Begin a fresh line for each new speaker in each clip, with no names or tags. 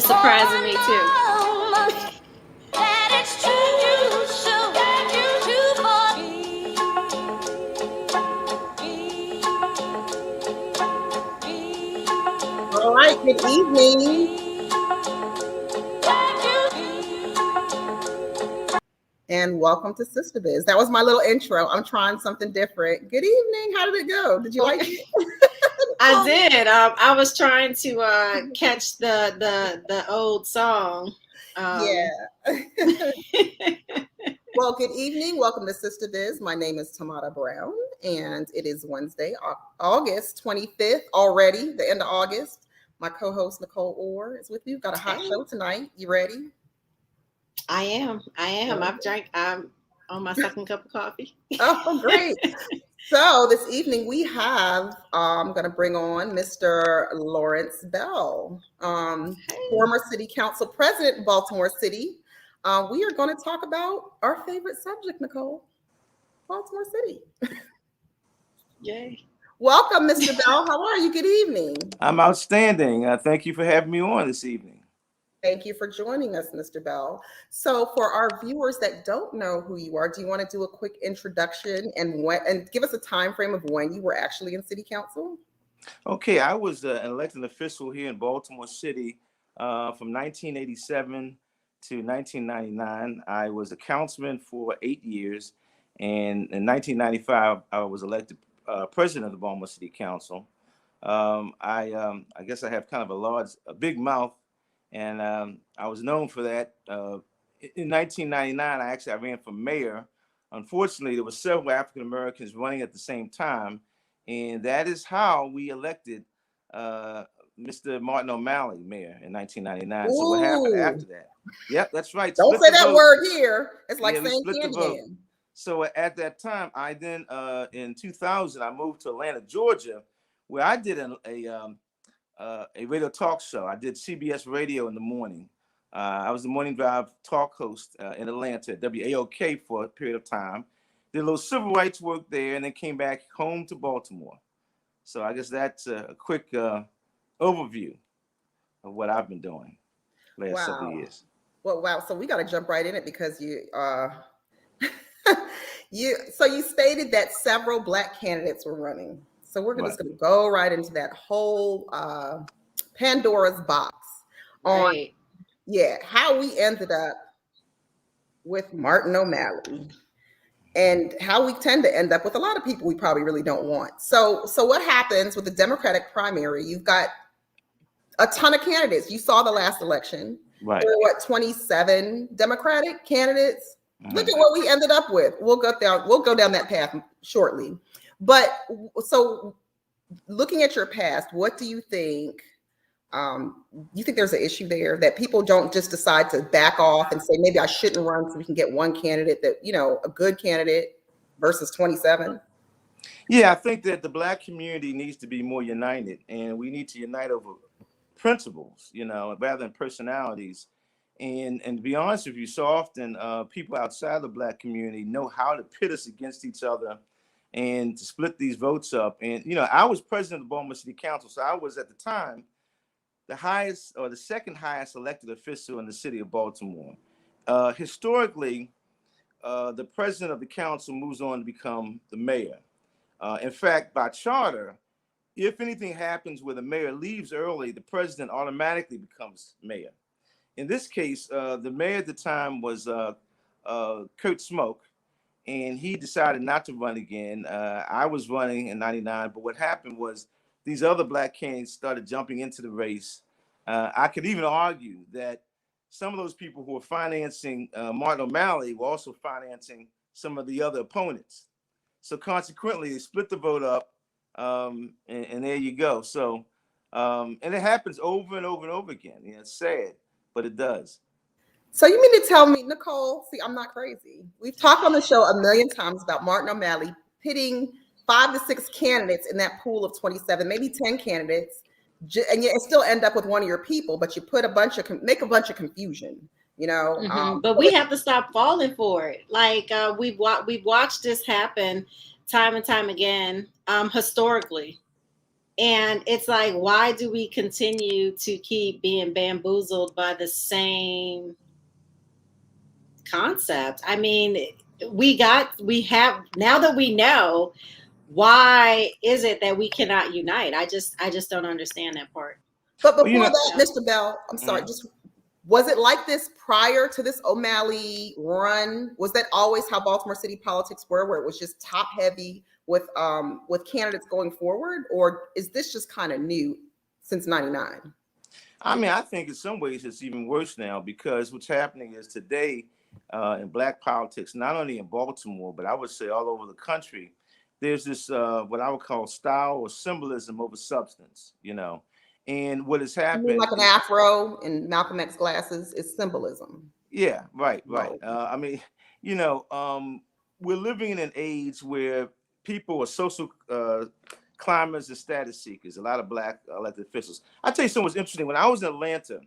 surprising me too.
All right, good evening. And welcome to Sistabiz. That was my little intro. I'm trying something different. Good evening. How did it go? Did you like it?
I did. I was trying to catch the old song.
Yeah. Well, good evening. Welcome to Sistabiz. My name is Tamara Brown, and it is Wednesday, August 25th, already, the end of August. My co-host, Nicole Orr, is with me. We've got a hot show tonight. You ready?
I am. I'm on my second cup of coffee.
Oh, great. So this evening we have, I'm going to bring on Mr. Lawrence Bell, former city council president in Baltimore City. We are going to talk about our favorite subject, Nicole, Baltimore City.
Yay.
Welcome, Mr. Bell. How are you? Good evening.
I'm outstanding. Thank you for having me on this evening.
Thank you for joining us, Mr. Bell. So for our viewers that don't know who you are, do you want to do a quick introduction and give us a time frame of when you were actually in city council?
Okay, I was an elected official here in Baltimore City from 1987 to 1999. I was a councilman for 8 years, and in 1995, I was elected president of the Baltimore City Council. I guess I have kind of a big mouth, and I was known for that. In 1999, I ran for mayor. Unfortunately, there were several African Americans running at the same time, and that is how we elected Mr. Martin O'Malley mayor in 1999. So what happened after that? Yep, that's right.
Don't say that word here. It's like saying Candyman.
So at that time, I then in 2000, I moved to Atlanta, Georgia, where I did a radio talk show. I did CBS radio in the morning. I was the morning drive talk host in Atlanta at WAOK for a period of time. Did a little civil rights work there, and then came back home to Baltimore. So I guess that's a quick overview of what I've been doing last several years.
Well, wow. So we got to jump right in it because you you stated that several Black candidates were running. So we're just going to go right into that whole Pandora's box on how we ended up with Martin O'Malley. And how we tend to end up with a lot of people we probably really don't want. So what happens with the Democratic primary? You've got a ton of candidates. You saw the last election.
Right.
There were 27 Democratic candidates. Mm-hmm. Look at what we ended up with. We'll go down that path shortly. But so looking at your past, what do you think? You think there's an issue there that people don't just decide to back off and say, maybe I shouldn't run so we can get one candidate that, a good candidate versus 27?
Yeah, I think that the Black community needs to be more united, and we need to unite over principles, rather than personalities. And to be honest with you, so often people outside the Black community know how to pit us against each other and to split these votes up. And, I was president of the Baltimore City Council, so I was at the time the highest or the second highest elected official in the city of Baltimore. Historically, the president of the council moves on to become the mayor. In fact, by charter, if anything happens where the mayor leaves early, the president automatically becomes mayor. In this case, the mayor at the time was Kurt Smoke, and he decided not to run again. I was running in 99, but what happened was these other Black candidates started jumping into the race. I could even argue that some of those people who were financing Martin O'Malley were also financing some of the other opponents. So consequently, they split the vote up, and there you go. So, and it happens over and over and over again. It's sad, but it does.
So you mean to tell me, Nicole, see, I'm not crazy. We've talked on the show a million times about Martin O'Malley pitting 5 to 6 candidates in that pool of 27, maybe 10 candidates, and you still end up with one of your people, but you put make a bunch of confusion,
Mm-hmm. But we have to stop falling for it. Like we've watched this happen time and time again, historically. And it's like, why do we continue to keep being bamboozled by the same concept? I mean, we have, now that we know, why is it that we cannot unite? I just don't understand that part.
But
Well,
before that, Mr. Bell, I'm sorry, just was it like this prior to this O'Malley run? Was that always how Baltimore City politics were, where it was just top heavy with candidates going forward, or is this just kind of new since '99?
I mean, I think in some ways it's even worse now, because what's happening is today in Black politics, not only in Baltimore, but I would say all over the country, there's this what I would call style or symbolism over substance, you know. And what has
You mean
happened
like an
is,
afro and Malcolm X glasses is symbolism?
yeah, right, right.
No.
I mean, you know, we're living in an age where people are social climbers and status seekers. A lot of Black elected officials. I tell you something was interesting. When I was in Atlanta,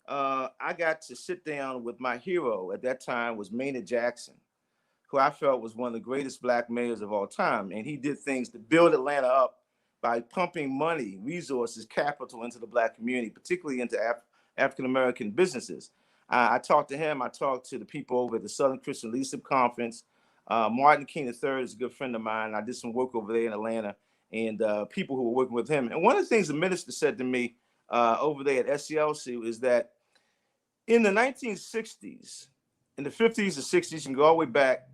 I got to sit down with my hero at that time was Maynard Jackson, who I felt was one of the greatest Black mayors of all time, and he did things to build Atlanta up by pumping money, resources, capital into the Black community, particularly into African American businesses. I talked to him. I talked to the people over at the Southern Christian Leadership Conference. Martin King III is a good friend of mine. I did some work over there in Atlanta, and people who were working with him. And one of the things the minister said to me over there at SCLC is that in the 1960s, in the 50s and 60s, you can go all the way back,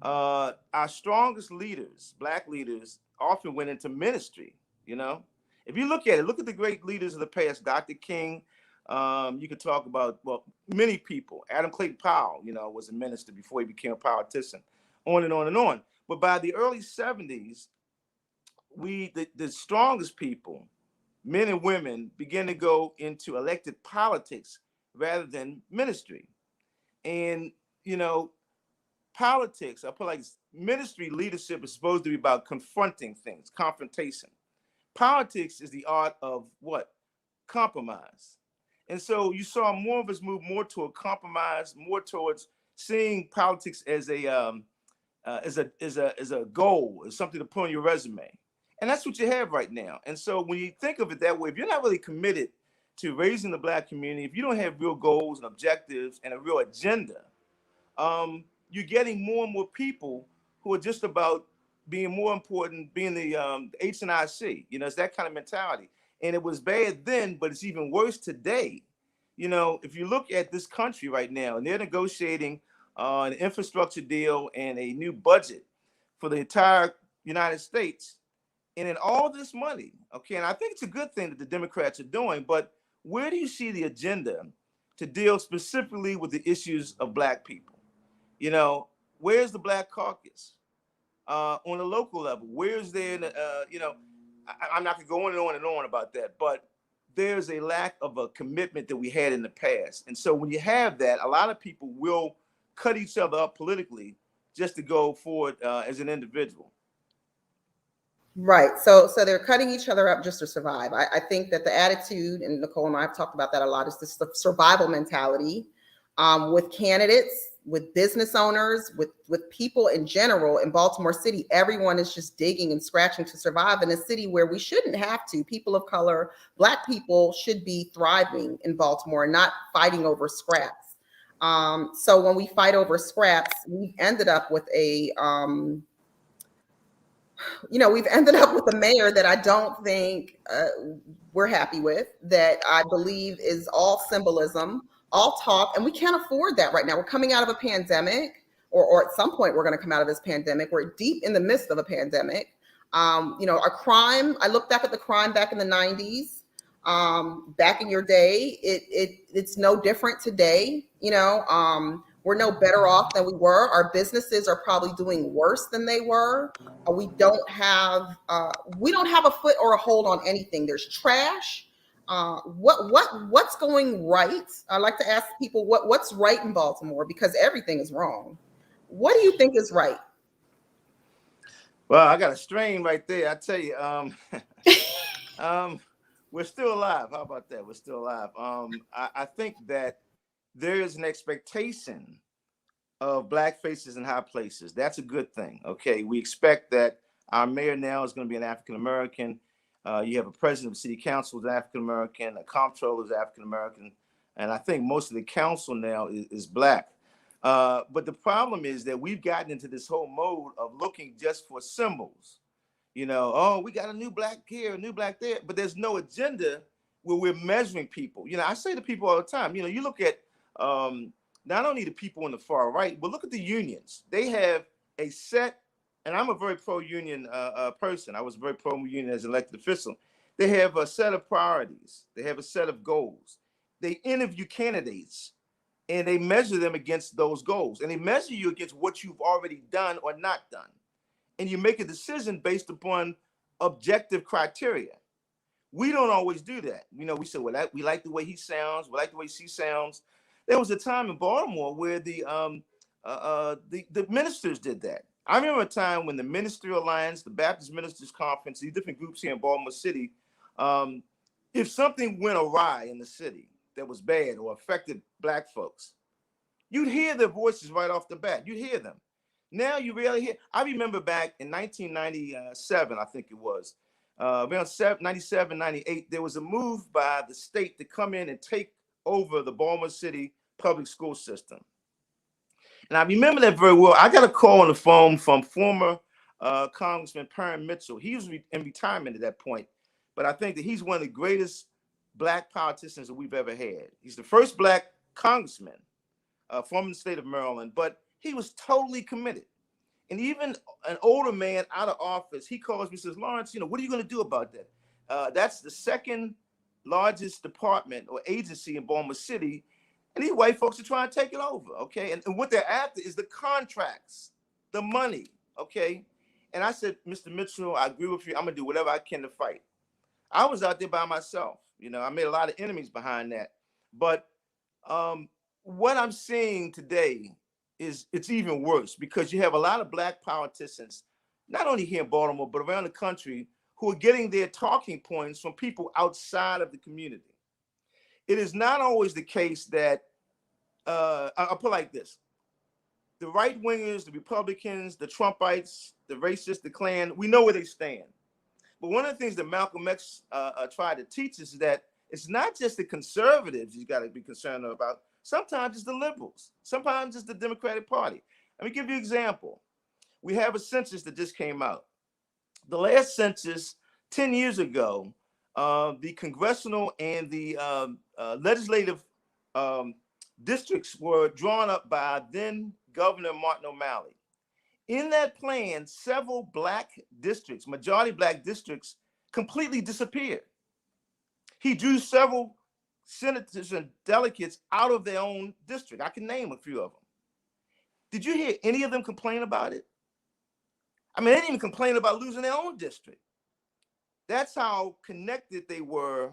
our strongest leaders, Black leaders, often went into ministry. You know, if you look at it, look at the great leaders of the past. Dr. King. You could talk about, well, many people. Adam Clayton Powell, you know, was a minister before he became a politician. On and on and on. But by the early 70s, the strongest people, men and women, began to go into elected politics rather than ministry. And you know, politics, I put like ministry leadership is supposed to be about confronting things, confrontation. Politics is the art of what? Compromise. And so you saw more of us move more toward compromise, more towards seeing politics as a goal, as something to put on your resume. And that's what you have right now. And so when you think of it that way, if you're not really committed to raising the Black community, if you don't have real goals and objectives and a real agenda, you're getting more and more people who are just about being more important, being the H and I C. You know, it's that kind of mentality. And it was bad then, but it's even worse today. You know, if you look at this country right now, and they're negotiating an infrastructure deal and a new budget for the entire United States, and in all this money, okay, and I think it's a good thing that the Democrats are doing, but where do you see the agenda to deal specifically with the issues of Black people? You know, where's the Black caucus on a local level? Where's there, you know, I'm not going to go on and on and on about that, but there's a lack of a commitment that we had in the past. And so when you have that, a lot of people will cut each other up politically just to go forward as an individual.
Right. So they're cutting each other up just to survive. I think that the attitude, and Nicole and I have talked about that a lot, is this the survival mentality with candidates, with business owners, with people in general in Baltimore City. Everyone is just digging and scratching to survive in a city where we shouldn't have to. People of color, Black people should be thriving in Baltimore, not fighting over scraps. So when we fight over scraps, we've ended up with we've ended up with a mayor that I don't think we're happy with, that I believe is all symbolism, all talk, and we can't afford that right now. We're coming out of a pandemic, or at some point we're going to come out of this pandemic. We're deep in the midst of a pandemic. Our crime, I look back at the crime back in the 90s, back in your day, it's no different today. We're no better off than we were. Our businesses are probably doing worse than they were. We don't have a foot or a hold on anything. There's trash. What's going right? I like to ask people what's right in Baltimore, because everything is wrong. What do you think is right?
Well, I got a strain right there. I tell you, we're still alive. How about that? We're still alive. I think that there is an expectation of Black faces in high places. That's a good thing. Okay, we expect that our mayor now is going to be an African American. You have a president of the city council is African American, a comptroller is African American, and I think most of the council now is black. But the problem is that we've gotten into this whole mode of looking just for symbols. Oh, we got a new black here, a new black there, but there's no agenda where we're measuring people. I say to people all the time, you look at not only the people on the far right, but look at the unions. They have a set, and I'm a very pro-union person. I was very pro-union as an elected official. They have a set of priorities. They have a set of goals. They interview candidates, and they measure them against those goals. And they measure you against what you've already done or not done. And you make a decision based upon objective criteria. We don't always do that. We say, well, we like the way he sounds. We like the way she sounds. There was a time in Baltimore where the ministers did that. I remember a time when the Ministerial Alliance, the Baptist Ministers Conference, these different groups here in Baltimore City, if something went awry in the city that was bad or affected black folks, you'd hear their voices right off the bat. You'd hear them. Now you rarely hear. I remember back in 1997, I think it was, around 97, 98, there was a move by the state to come in and take over the Baltimore City public school system. And I remember that very well. I got a call on the phone from former Congressman Perrin Mitchell. He was in retirement at that point, but I think that he's one of the greatest black politicians that we've ever had. He's the first black congressman from the state of Maryland, but he was totally committed. And even an older man out of office, he calls me and says, Lawrence, what are you going to do about that? That's the second largest department or agency in Baltimore City. And these white folks are trying to take it over, okay? And what they're after is the contracts, the money, okay? And I said, Mr. Mitchell, I agree with you. I'm going to do whatever I can to fight. I was out there by myself. I made a lot of enemies behind that. But what I'm seeing today is it's even worse because you have a lot of black politicians, not only here in Baltimore, but around the country, who are getting their talking points from people outside of the community. It is not always the case that, I'll put it like this. The right wingers, the Republicans, the Trumpites, the racists, the Klan, we know where they stand. But one of the things that Malcolm X tried to teach us is that it's not just the conservatives you got to be concerned about. Sometimes it's the liberals. Sometimes it's the Democratic Party. Let me give you an example. We have a census that just came out. The last census 10 years ago, the congressional and the legislative districts were drawn up by then Governor Martin O'Malley. In that plan, several black districts, majority black districts, completely disappeared. He drew several senators and delegates out of their own district. I can name a few of them. Did you hear any of them complain about it? I mean, they didn't even complain about losing their own district. That's how connected they were,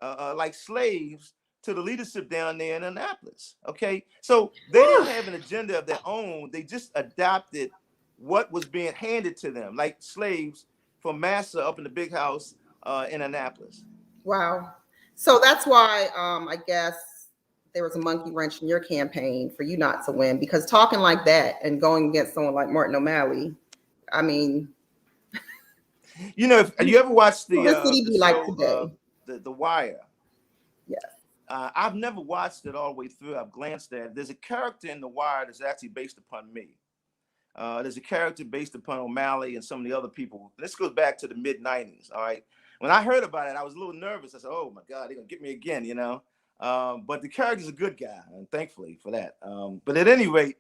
like slaves, to the leadership down there in Annapolis. Okay, so they didn't have an agenda of their own. They just adopted what was being handed to them, like slaves from Massa up in the big house in Annapolis.
Wow. So that's why I guess there was a monkey wrench in your campaign for you not to win, because talking like that and going against someone like Martin O'Malley, I mean,
if you ever watched the
be like today?
The Wire.
Yes.
I've never watched it all the way through. I've glanced at it. There's a character in The Wire that's actually based upon me. There's a character based upon O'Malley and some of the other people. This goes back to the mid-90s, all right? When I heard about it, I was a little nervous. I said, oh, my God, they're going to get me again, But the character's a good guy, and thankfully for that. But at any rate,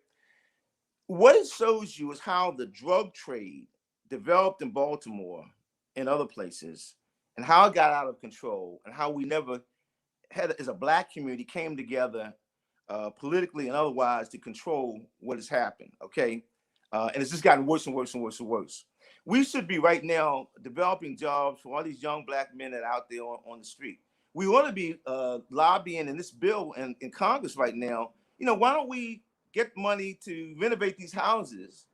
what it shows you is how the drug trade developed in Baltimore and other places, and how it got out of control, and how we never had, as a black community, came together politically and otherwise to control what has happened, okay? And it's just gotten worse and worse and worse and worse. We should be right now developing jobs for all these young black men that are out there on the street. We want to be lobbying in this bill in Congress right now. Why don't we get money to renovate these houses?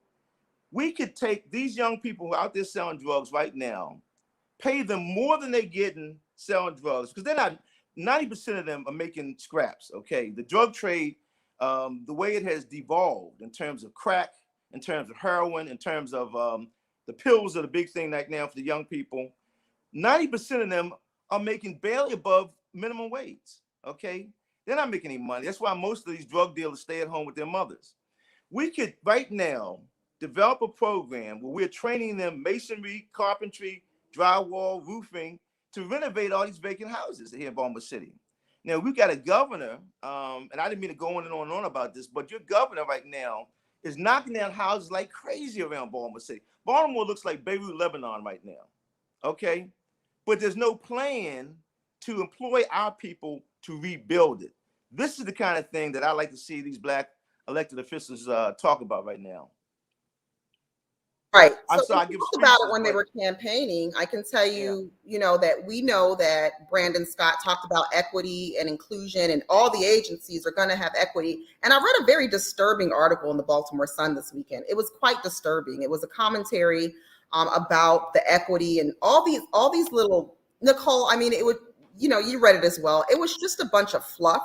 We could take these young people who are out there selling drugs right now, pay them more than they're getting selling drugs, because they're not, 90% of them are making scraps, okay? The drug trade, the way it has devolved in terms of crack, in terms of heroin, in terms of the pills are the big thing right now for the young people. 90% of them are making barely above minimum wage. Okay, they're not making any money. That's why most of these drug dealers stay at home with their mothers. We could right now develop a program where we're training them masonry, carpentry, drywall, roofing to renovate all these vacant houses here in Baltimore City. Now we've got a governor, and I didn't mean to go on and on about this, but your governor right now is knocking down houses like crazy around Baltimore City. Baltimore looks like Beirut, Lebanon right now. Okay, but there's no plan to employ our people to rebuild it. This is the kind of thing that I like to see these Black elected officials talk about right now.
Right.
I'm
So
sorry, I
we
give
talked
speeches,
about it when they were campaigning. I can tell you, you know, that we know that Brandon Scott talked about equity and inclusion, and all the agencies are going to have equity. And I read a very disturbing article in the Baltimore Sun this weekend. It was quite disturbing. It was a commentary about the equity and all these little, Nicole, I mean, it would, you know, you read it as well. It was just a bunch of fluff.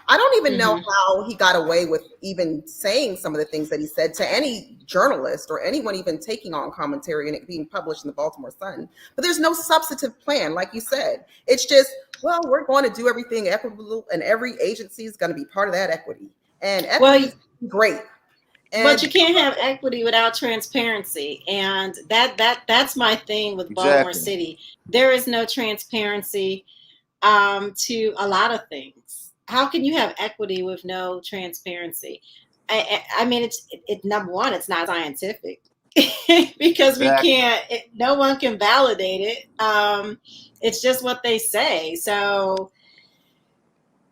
I don't even know how he got away with even saying some of the things that he said to any journalist or anyone even taking on commentary and it being published in the Baltimore Sun. But there's no substantive plan, like you said. It's just, well, we're going to do everything equitable, and every agency is going to be part of that equity. And equity is great.
But you can't have equity without transparency, and that's my thing with Baltimore City. There is no transparency to a lot of things. How can you have equity with no transparency? I mean, it's number one, it's not scientific because we can't. No one can validate it. It's just what they say. So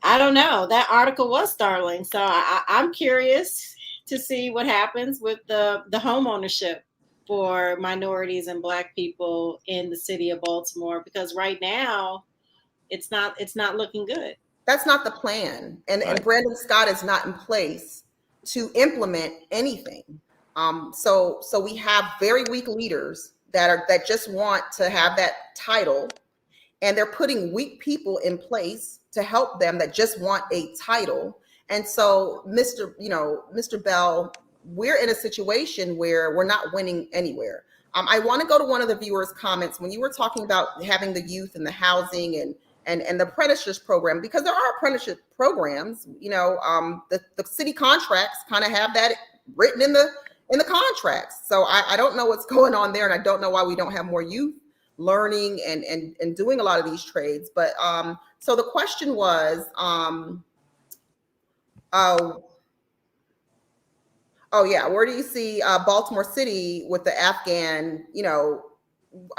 I don't know. That article was startling. So I'm curious to see what happens with the home ownership for minorities and Black people in the city of Baltimore, because right now it's not looking good.
That's not the plan. And Brandon Scott is not in place to implement anything. So we have very weak leaders that just want to have that title, and they're putting weak people in place to help them that just want a title. And so, Mr. Bell, we're in a situation where we're not winning anywhere. I want to go to one of the viewers' comments when you were talking about having the youth and the housing and the apprenticeship program, because there are apprenticeship programs. You know, the city contracts kind of have that written in the contracts. So I don't know what's going on there, and I don't know why we don't have more youth learning and doing a lot of these trades. But so the question was, where do you see Baltimore City with the Afghan, you know,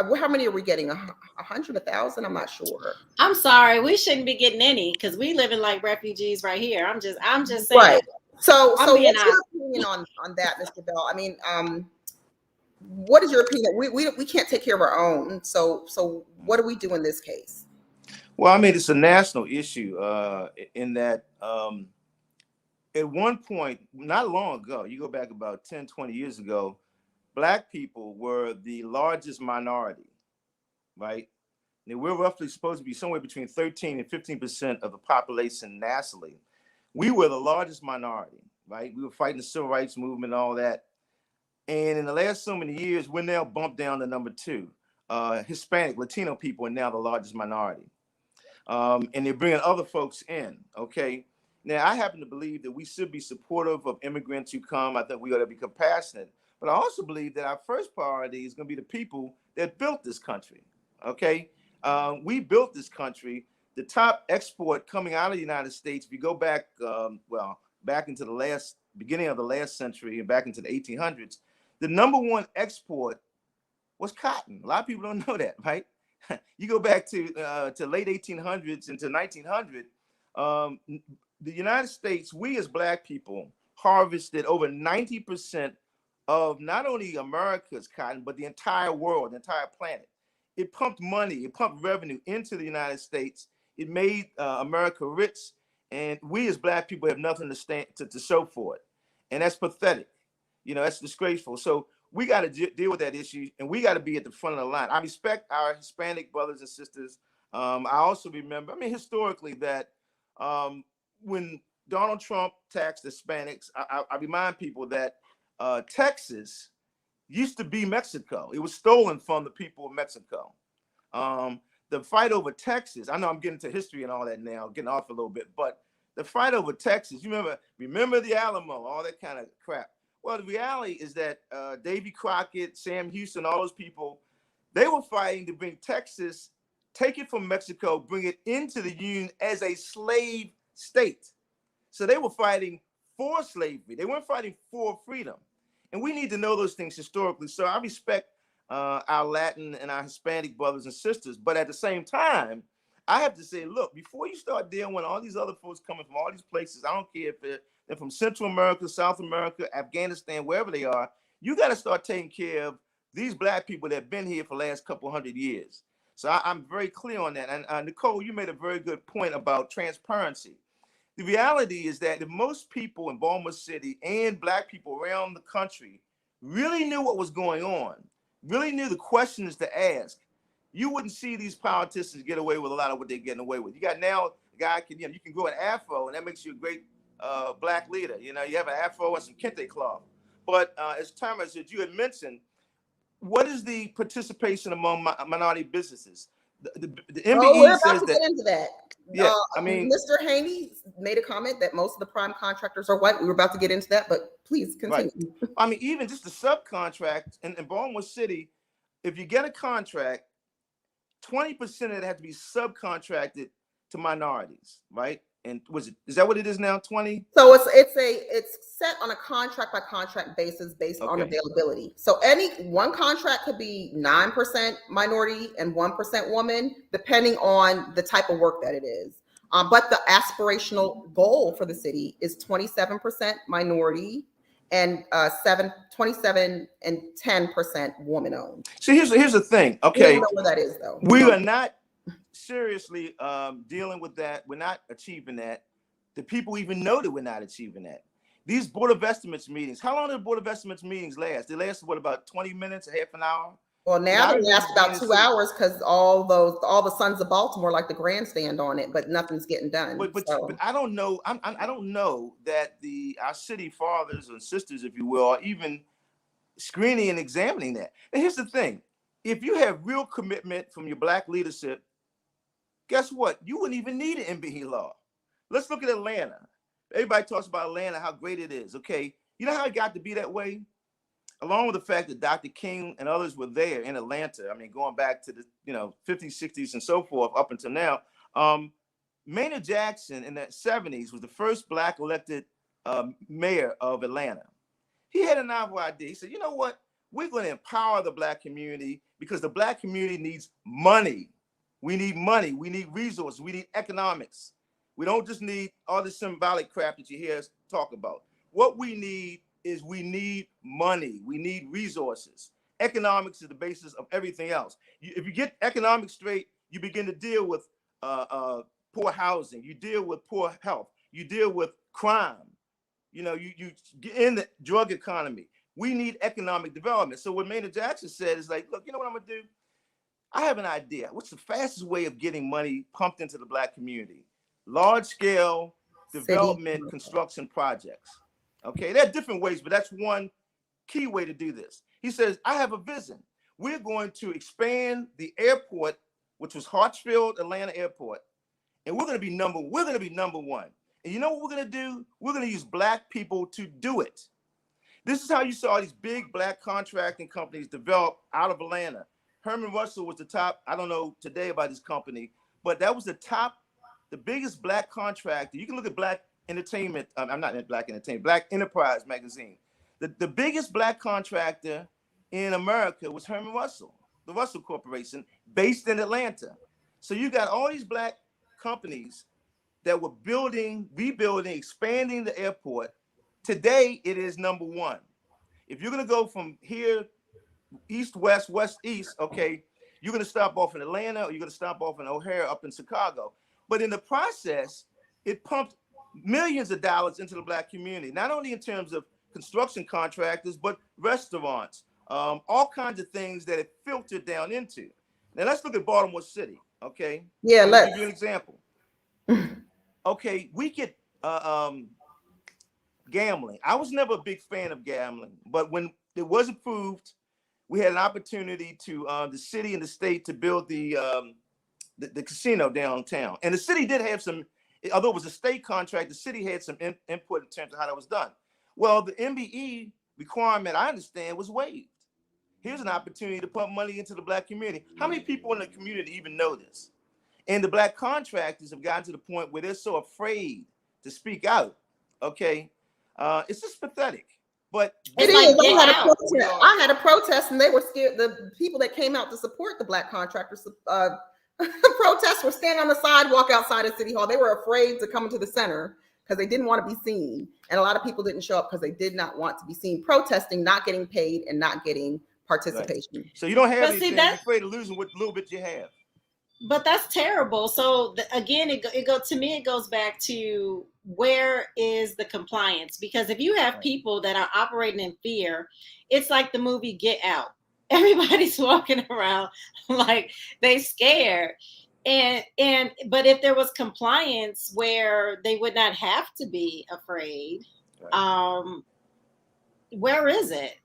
how many are we getting? 100, 1,000? I'm not sure.
I'm sorry, we shouldn't be getting any because we living like refugees right here. I'm just saying.
Right. So what's your opinion on that, Mr. Bell? I mean, what is your opinion? We can't take care of our own. So what do we do in this case?
Well, I mean, it's a national issue in that at one point, not long ago, you go back about 10, 20 years ago, Black people were the largest minority, right? Now, we're roughly supposed to be somewhere between 13 and 15% of the population nationally. We were the largest minority, right? We were fighting the civil rights movement and all that. And in the last so many years, we're now bumped down to number 2. Hispanic, Latino people are now the largest minority. And they're bringing other folks in, okay? Now, I happen to believe that we should be supportive of immigrants who come. I think we ought to be compassionate. But I also believe that our first priority is going to be the people that built this country, okay? We built this country. The top export coming out of the United States, if you go back, back into the beginning of the last century and back into the 1800s, the number one export was cotton. A lot of people don't know that, right? You go back to late 1800s into 1900, the United States, we as Black people harvested over 90% of not only America's cotton, but the entire world, the entire planet. It pumped money, it pumped revenue into the United States. It made America rich, and we as Black people have nothing to show for it. And that's pathetic. You know, that's disgraceful. So we got to deal with that issue, and we got to be at the front of the line. I respect our Hispanic brothers and sisters. I also remember, historically, that when Donald Trump taxed Hispanics, I remind people that Texas used to be Mexico. It was stolen from the people of Mexico. The fight over Texas. I know I'm getting to history and all that now, getting off a little bit, but the fight over Texas. You remember the Alamo, all that kind of crap. Well, the reality is that Davy Crockett, Sam Houston, all those people, they were fighting to bring Texas, take it from Mexico, bring it into the Union as a slave state. So they were fighting for slavery. They weren't fighting for freedom. And we need to know those things historically. So I respect our Latin and our Hispanic brothers and sisters. But at the same time, I have to say, look, before you start dealing with all these other folks coming from all these places, I don't care if they're from Central America, South America, Afghanistan, wherever they are, you got to start taking care of these Black people that have been here for the last couple hundred years. So I'm very clear on that. And Nicole, you made a very good point about transparency. The reality is that if most people in Baltimore City and Black people around the country really knew what was going on, really knew the questions to ask, you wouldn't see these politicians get away with a lot of what they're getting away with. You got now a guy you can grow an afro and that makes you a great Black leader. You have an afro and some kente cloth. But as Tamara said, you had mentioned, what is the participation among minority businesses? The MBE
we're about
says
to
that.
get into that.
Yeah, I mean,
Mr. Haney made a comment that most of the prime contractors are white. We were about to get into that, but please continue.
Right. I mean, even just the subcontract in Baltimore City, if you get a contract, 20% of it has to be subcontracted to minorities, right? And is that what it is now? 20?
So it's set on a contract by contract basis based on availability. So any one contract could be 9% minority and 1% woman, depending on the type of work that it is. But the aspirational goal for the city is 27% minority and 27 and 10% woman owned.
So here's the thing. Okay,
we don't know what that is though.
We are not seriously dealing with that. We're not achieving that. The people even know that we're not achieving that. These Board of Estimates meetings, how long do the Board of Estimates meetings last? They last, what, about 20 minutes, a half an hour?
Well, now they last about 2 hours because all the sons of Baltimore like the grandstand on it, but nothing's getting done.
But I don't know. I don't know that our city fathers and sisters, if you will, are even screening and examining that. And here's the thing: if you have real commitment from your Black leadership, guess what? You wouldn't even need an MBE law. Let's look at Atlanta. Everybody talks about Atlanta, how great it is. Okay, you know how it got to be that way? Along with the fact that Dr. King and others were there in Atlanta. I mean, going back to the 50s, 60s, and so forth up until now. Maynard Jackson in the 70s was the first Black elected mayor of Atlanta. He had a novel idea. He said, you know what? We're going to empower the Black community because the Black community needs money. We need money. We need resources. We need economics. We don't just need all this symbolic crap that you hear us talk about. What we need is money. We need resources. Economics is the basis of everything else. If you get economics straight, you begin to deal with poor housing. You deal with poor health. You deal with crime. You get in the drug economy. We need economic development. So what Maynard Jackson said is like, look, you know what I'm gonna do? I have an idea. What's the fastest way of getting money pumped into the Black community? Large scale development construction projects. Okay, there are different ways, but that's one key way to do this. He says, I have a vision. We're going to expand the airport, which was Hartsfield Atlanta Airport, and we're going to be number one. And you know what we're going to do? We're going to use Black people to do it. This is how you saw these big Black contracting companies develop out of Atlanta. Herman Russell was the top. I don't know today about this company, but that was the biggest Black contractor. You can look at Black Entertainment. I'm not in Black Entertainment, Black Enterprise magazine. The biggest Black contractor in America was Herman Russell, the Russell Corporation, based in Atlanta. So you got all these Black companies that were building, rebuilding, expanding the airport. Today, it is number one. If you're going to go from here, east, west, west, east, okay, you're going to stop off in Atlanta or you're going to stop off in O'Hare up in Chicago. But in the process, it pumped millions of dollars into the Black community, not only in terms of construction contractors, but restaurants, all kinds of things that it filtered down into. Now, let's look at Baltimore City, okay?
Yeah,
let's give you an example. Okay, we get gambling. I was never a big fan of gambling, but when it was approved, we had an opportunity to the city and the state to build the casino downtown. And the city did have some, although it was a state contract, the city had some input in terms of how that was done. Well, the MBE requirement, I understand, was waived. Here's an opportunity to pump money into the Black community. How many people in the community even know this? And the Black contractors have gotten to the point where they're so afraid to speak out. Okay, it's just pathetic. But
it is. I had a protest, and they were scared. The people that came out to support the Black contractors protests were standing on the sidewalk outside of City Hall. They were afraid to come into the center because they didn't want to be seen, and a lot of people didn't show up because they did not want to be seen protesting, not getting paid, and not getting participation.
Right. So you don't have anything. You're afraid of losing what little bit you have.
But that's terrible. So again, to me, it goes back to where is the compliance? Because if you have people that are operating in fear, it's like the movie Get Out. Everybody's walking around like they scared. But if there was compliance where they would not have to be afraid, where is it?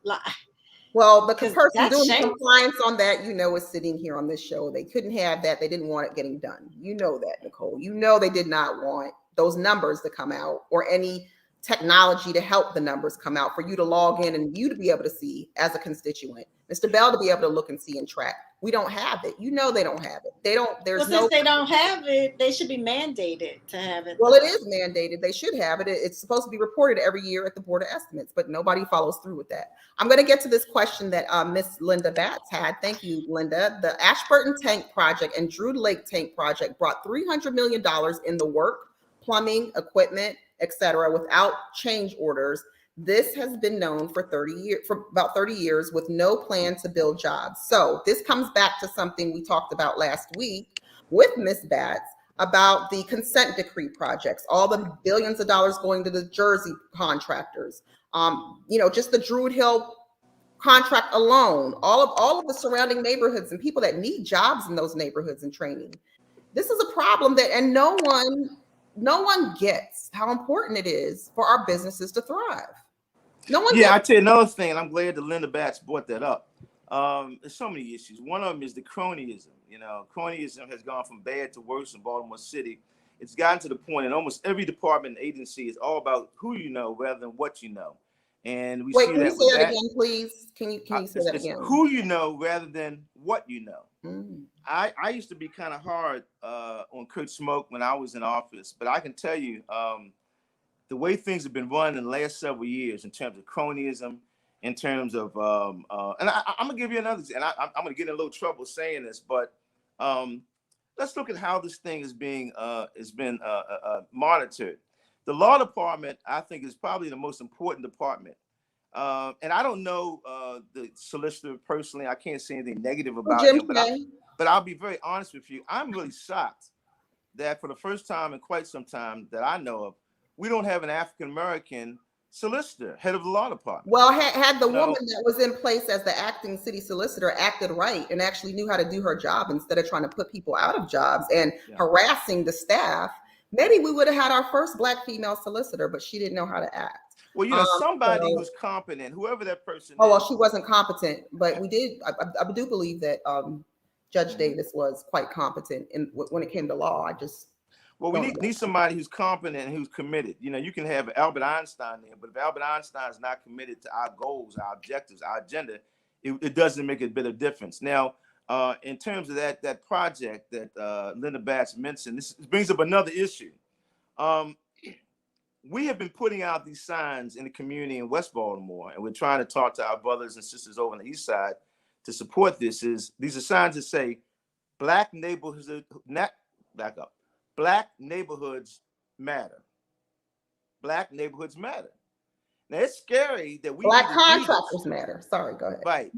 Well, the person doing compliance on that, is sitting here on this show. They couldn't have that. They didn't want it getting done. You know that, Nicole. They did not want those numbers to come out or any technology to help the numbers come out for you to log in and you to be able to see as a constituent. Mr. Bell to be able to look and see and track. We don't have it. They don't have it.
Since they don't have it, they should be mandated to have it.
Well, it is mandated. They should have it. It's supposed to be reported every year at the Board of Estimates, but nobody follows through with that. I'm going to get to this question that Miss Linda Batts had. Thank you, Linda. The Ashburton Tank Project and Drew Lake Tank Project brought $300 million in the work, plumbing, equipment, etc., without change orders. This has been known for about 30 years with no plan to build jobs. So this comes back to something we talked about last week with Ms. Batts about the consent decree projects, all the billions of dollars going to the Jersey contractors, just the Druid Hill contract alone, all of the surrounding neighborhoods and people that need jobs in those neighborhoods and training. This is a problem and no one gets how important it is for our businesses to thrive.
I tell you another thing, and I'm glad that Linda Batts brought that up. There's so many issues. One of them is the cronyism. Cronyism has gone from bad to worse in Baltimore City. It's gotten to the point in almost every department and agency is all about who you know rather than what you know. And we see that.
Can you say that again, please? Can you say that again?
Who you know rather than what you know.
Mm.
I used to be kind of hard on Kurt Smoke when I was in office, but I can tell you the way things have been run in the last several years in terms of cronyism, in terms of, and I'm gonna give you another, and I'm gonna get in a little trouble saying this, but let's look at how this thing is being monitored. The law department, I think, is probably the most important department. And I don't know the solicitor personally. I can't say anything negative about him, but I'll be very honest with you. I'm really shocked that for the first time in quite some time that I know of, we don't have an African-American solicitor, head of the law department.
Well, had the woman that was in place as the acting city solicitor acted right and actually knew how to do her job instead of trying to put people out of jobs and harassing the staff, maybe we would have had our first Black female solicitor, but she didn't know how to act.
Well, somebody who's competent, whoever that person is.
Well, she wasn't competent, but we did. I do believe that Judge Davis was quite competent when it came to law.
Well, we need somebody who's competent and who's committed. You can have Albert Einstein there, but if Albert Einstein is not committed to our goals, our objectives, our agenda, it doesn't make a bit of difference. Now, in terms of that project that Linda Batts mentioned, this brings up another issue. We have been putting out these signs in the community in West Baltimore, and we're trying to talk to our brothers and sisters over on the east side to support this. These are signs that say Black neighborhoods matter. Black neighborhoods matter. Now, it's scary that we
Black contractors matter. Sorry, go ahead.
Right.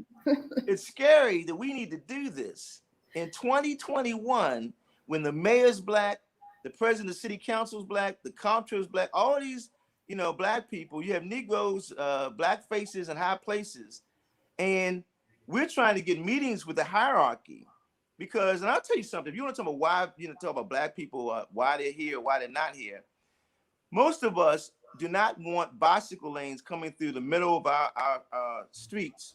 It's scary that we need to do this in 2021 when the mayor's Black, the president of the city council is Black, the comptroller is Black, all these, Black people. You have Negroes, Black faces in high places. And we're trying to get meetings with the hierarchy. Because, and I'll tell you something, if you want to talk about why, talk about Black people, why they're here, why they're not here, most of us do not want bicycle lanes coming through the middle of our streets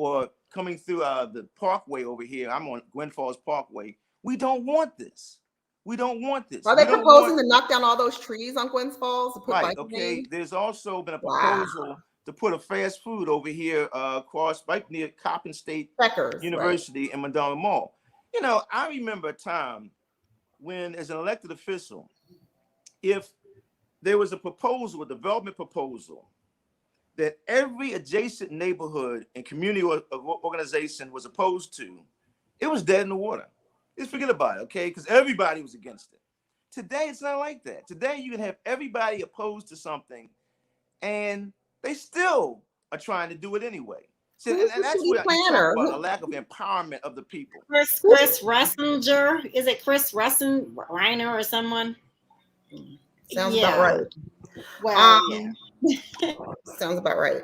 or coming through the Parkway over here. I'm on Gwen Falls Parkway. We don't want this. We don't want this.
Are they proposing to knock down all those trees on Gwen Falls to put
right?
bike
Okay.
lanes?
There's also been a proposal to put a fast food over here across right near Coppin State University in Madonna Mall. You know, I remember a time when, as an elected official, if there was a proposal, a development proposal, that every adjacent neighborhood and community organization was opposed to, it was dead in the water. Just forget about it, okay? Because everybody was against it. Today, it's not like that. Today, you can have everybody opposed to something, and they still are trying to do it anyway. So, and that's what you talk about, a lack of empowerment of the people.
Chris Ressinger, is it Chris Reiner or someone?
Sounds about right.
Well, yeah.
Sounds about right.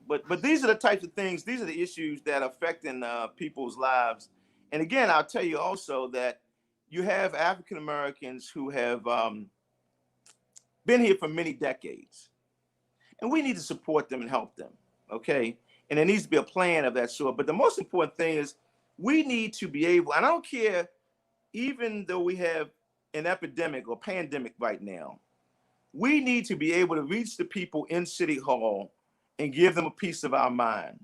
But these are the types of things, these are the issues that are affecting people's lives. And again, I'll tell you also that you have African Americans who have been here for many decades. And we need to support them and help them, okay? And there needs to be a plan of that sort. But the most important thing is we need to be able, and I don't care, even though we have an epidemic or pandemic right now, we need to be able to reach the people in City Hall and give them a piece of our mind.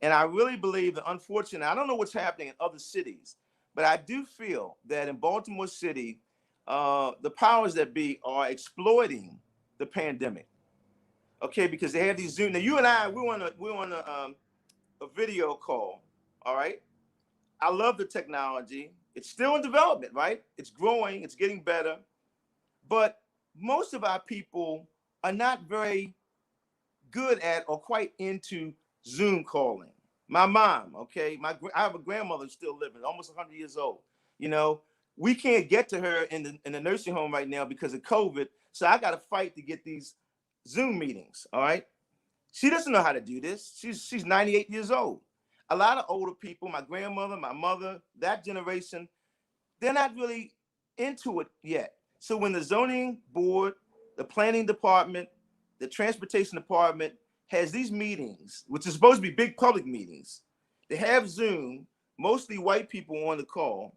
And I really believe that, unfortunately, I don't know what's happening in other cities, but I do feel that in Baltimore City, the powers that be are exploiting the pandemic. Okay, because they have these Zoom. Now, you and I, we're on a video call. All right. I love the technology. It's still in development, right? It's growing. It's getting better. But most of our people are not very good at or quite into Zoom calling. My mom, okay, I have a grandmother who's still living, almost 100 years old. You know, we can't get to her in the nursing home right now because of COVID. So I got to fight to get these Zoom meetings. All right. She doesn't know how to do this. She's 98 years old. A lot of older people, my grandmother, my mother, that generation, they're not really into it yet. So when the zoning board, the planning department, the transportation department has these meetings, which is supposed to be big public meetings, they have Zoom, mostly white people on the call,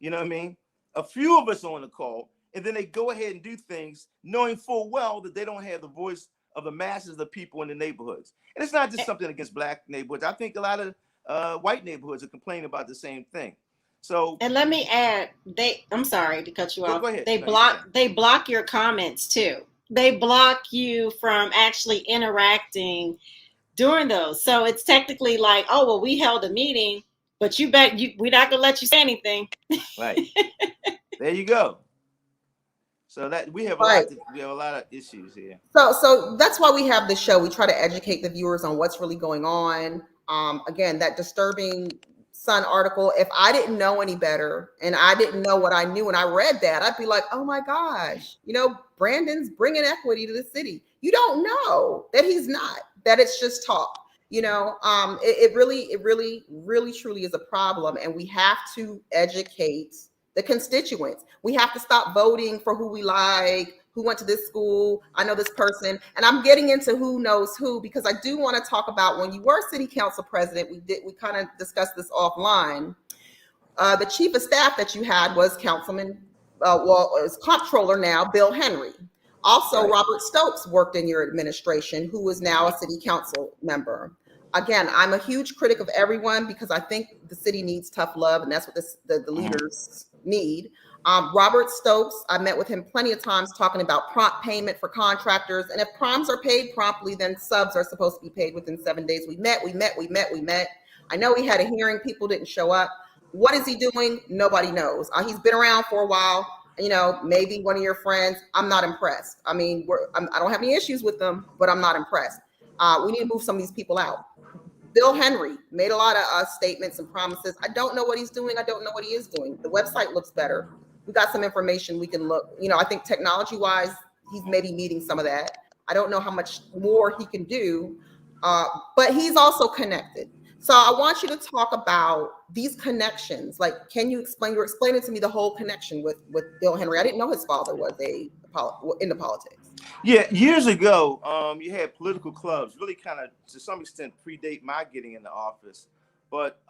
you know what I mean? A few of us on the call, and then they go ahead and do things knowing full well that they don't have the voice of the masses of the people in the neighborhoods. And it's not just something against black neighborhoods. I think a lot of white neighborhoods are complaining about the same thing. So,
and let me add, I'm sorry to cut you off.
Go ahead.
They block your comments too. They block you from actually interacting during those. So it's technically like, oh, well, we held a meeting, but we're not gonna let you say anything.
Right. There you go. So that we have a lot of issues here.
So that's why we have this show. We try to educate the viewers on what's really going on. Again, that disturbing Sun article, if I didn't know any better and I didn't know what I knew and I read that, I'd be like, oh my gosh, you know, Brandon's bringing equity to the city. You don't know that he's not, that it's just talk. You know, it really truly is a problem, and we have to educate the constituents. We have to stop voting for who we like, who went to this school. I know this person, and I'm getting into who knows who, because I do want to talk about when you were city council president. We kind of discussed this offline. The chief of staff that you had was Councilman, is comptroller now, Bill Henry. Also, right. Robert Stokes worked in your administration, who is now a city council member. Again, I'm a huge critic of everyone because I think the city needs tough love, and that's what the leaders need. Robert Stokes, I met with him plenty of times talking about prompt payment for contractors. And if proms are paid promptly, then subs are supposed to be paid within 7 days. We met. I know he had a hearing. People didn't show up. What is he doing? Nobody knows. He's been around for a while. You know, maybe one of your friends. I'm not impressed. I mean, I don't have any issues with them, but I'm not impressed. We need to move some of these people out. Bill Henry made a lot of statements and promises. I don't know what he's doing. I don't know what he is doing. The website looks better. We got some information we can look. You know, I think technology-wise, he's maybe meeting some of that. I don't know how much more he can do, but he's also connected. So I want you to talk about these connections. Like, can you explain? You're explaining to me the whole connection with Bill Henry. I didn't know his father was into politics.
Yeah, years ago, you had political clubs, really kind of to some extent predate my getting into office, but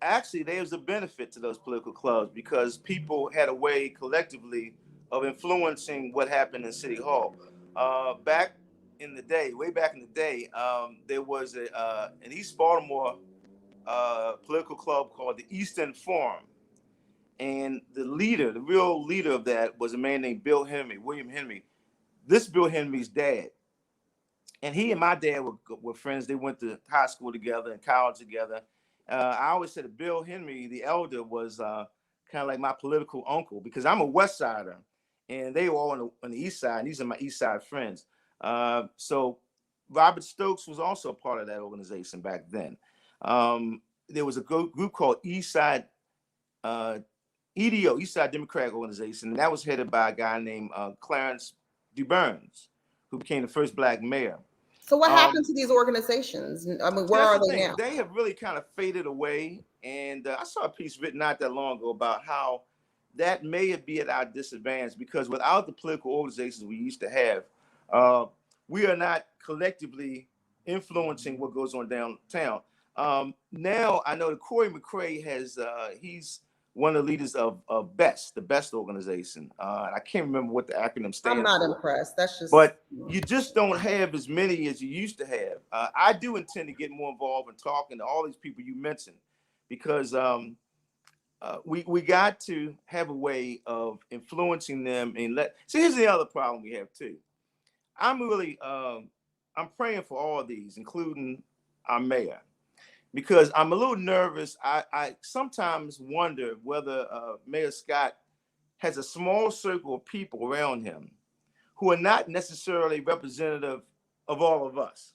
actually there's a benefit to those political clubs because people had a way collectively of influencing what happened in City Hall. Back in the day, way back in the day, there was an East Baltimore political club called the Eastern Forum. And the leader, the real leader of that was a man named Bill Henry, William Henry. This Bill Henry's dad. And he and my dad were friends. They went to high school together and college together. I always said that Bill Henry, the elder, was kind of like my political uncle because I'm a West Sider, and they were all on the East Side. And these are my East Side friends. So Robert Stokes was also a part of that organization back then. There was a group called East Side EDO, East Side Democratic Organization, and that was headed by a guy named Clarence DeBurns, who became the first Black mayor.
So what happened to these organizations? I mean, where are they now?
They have really kind of faded away. And I saw a piece written not that long ago about how that may be at our disadvantage because without the political organizations we used to have, we are not collectively influencing what goes on downtown. Now I know that Corey McCray has, he's one of the leaders of BEST, the BEST organization. I can't remember what the acronym stands for.
I'm not impressed. That's just.
But you just don't have as many as you used to have. I do intend to get more involved in talking to all these people you mentioned, because we got to have a way of influencing them and see, here's the other problem we have too. I'm really I'm praying for all of these, including our mayor, because I'm a little nervous. I sometimes wonder whether Mayor Scott has a small circle of people around him who are not necessarily representative of all of us.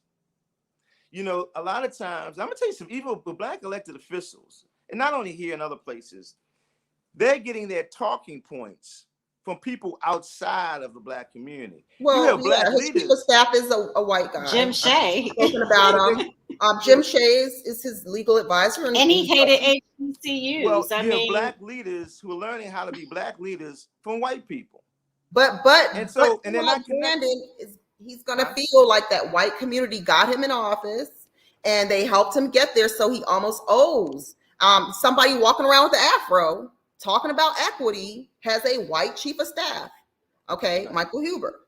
You know, a lot of times, I'm gonna tell you some, even with Black elected officials, and not only here in other places, they're getting their talking points from people outside of the Black community.
Well,
you have Black
his chief of staff is a white guy.
Jim Shea.
Spoken about him. Jim Shea is his legal advisor,
and he hated HBCUs.
Well, you have Black leaders who are learning how to be Black leaders from white people.
But
and so and they're not
Brandon he's gonna feel like that white community got him in office and they helped him get there, so he almost owes. Somebody walking around with the afro talking about equity has a white chief of staff. Okay, Michael Huber,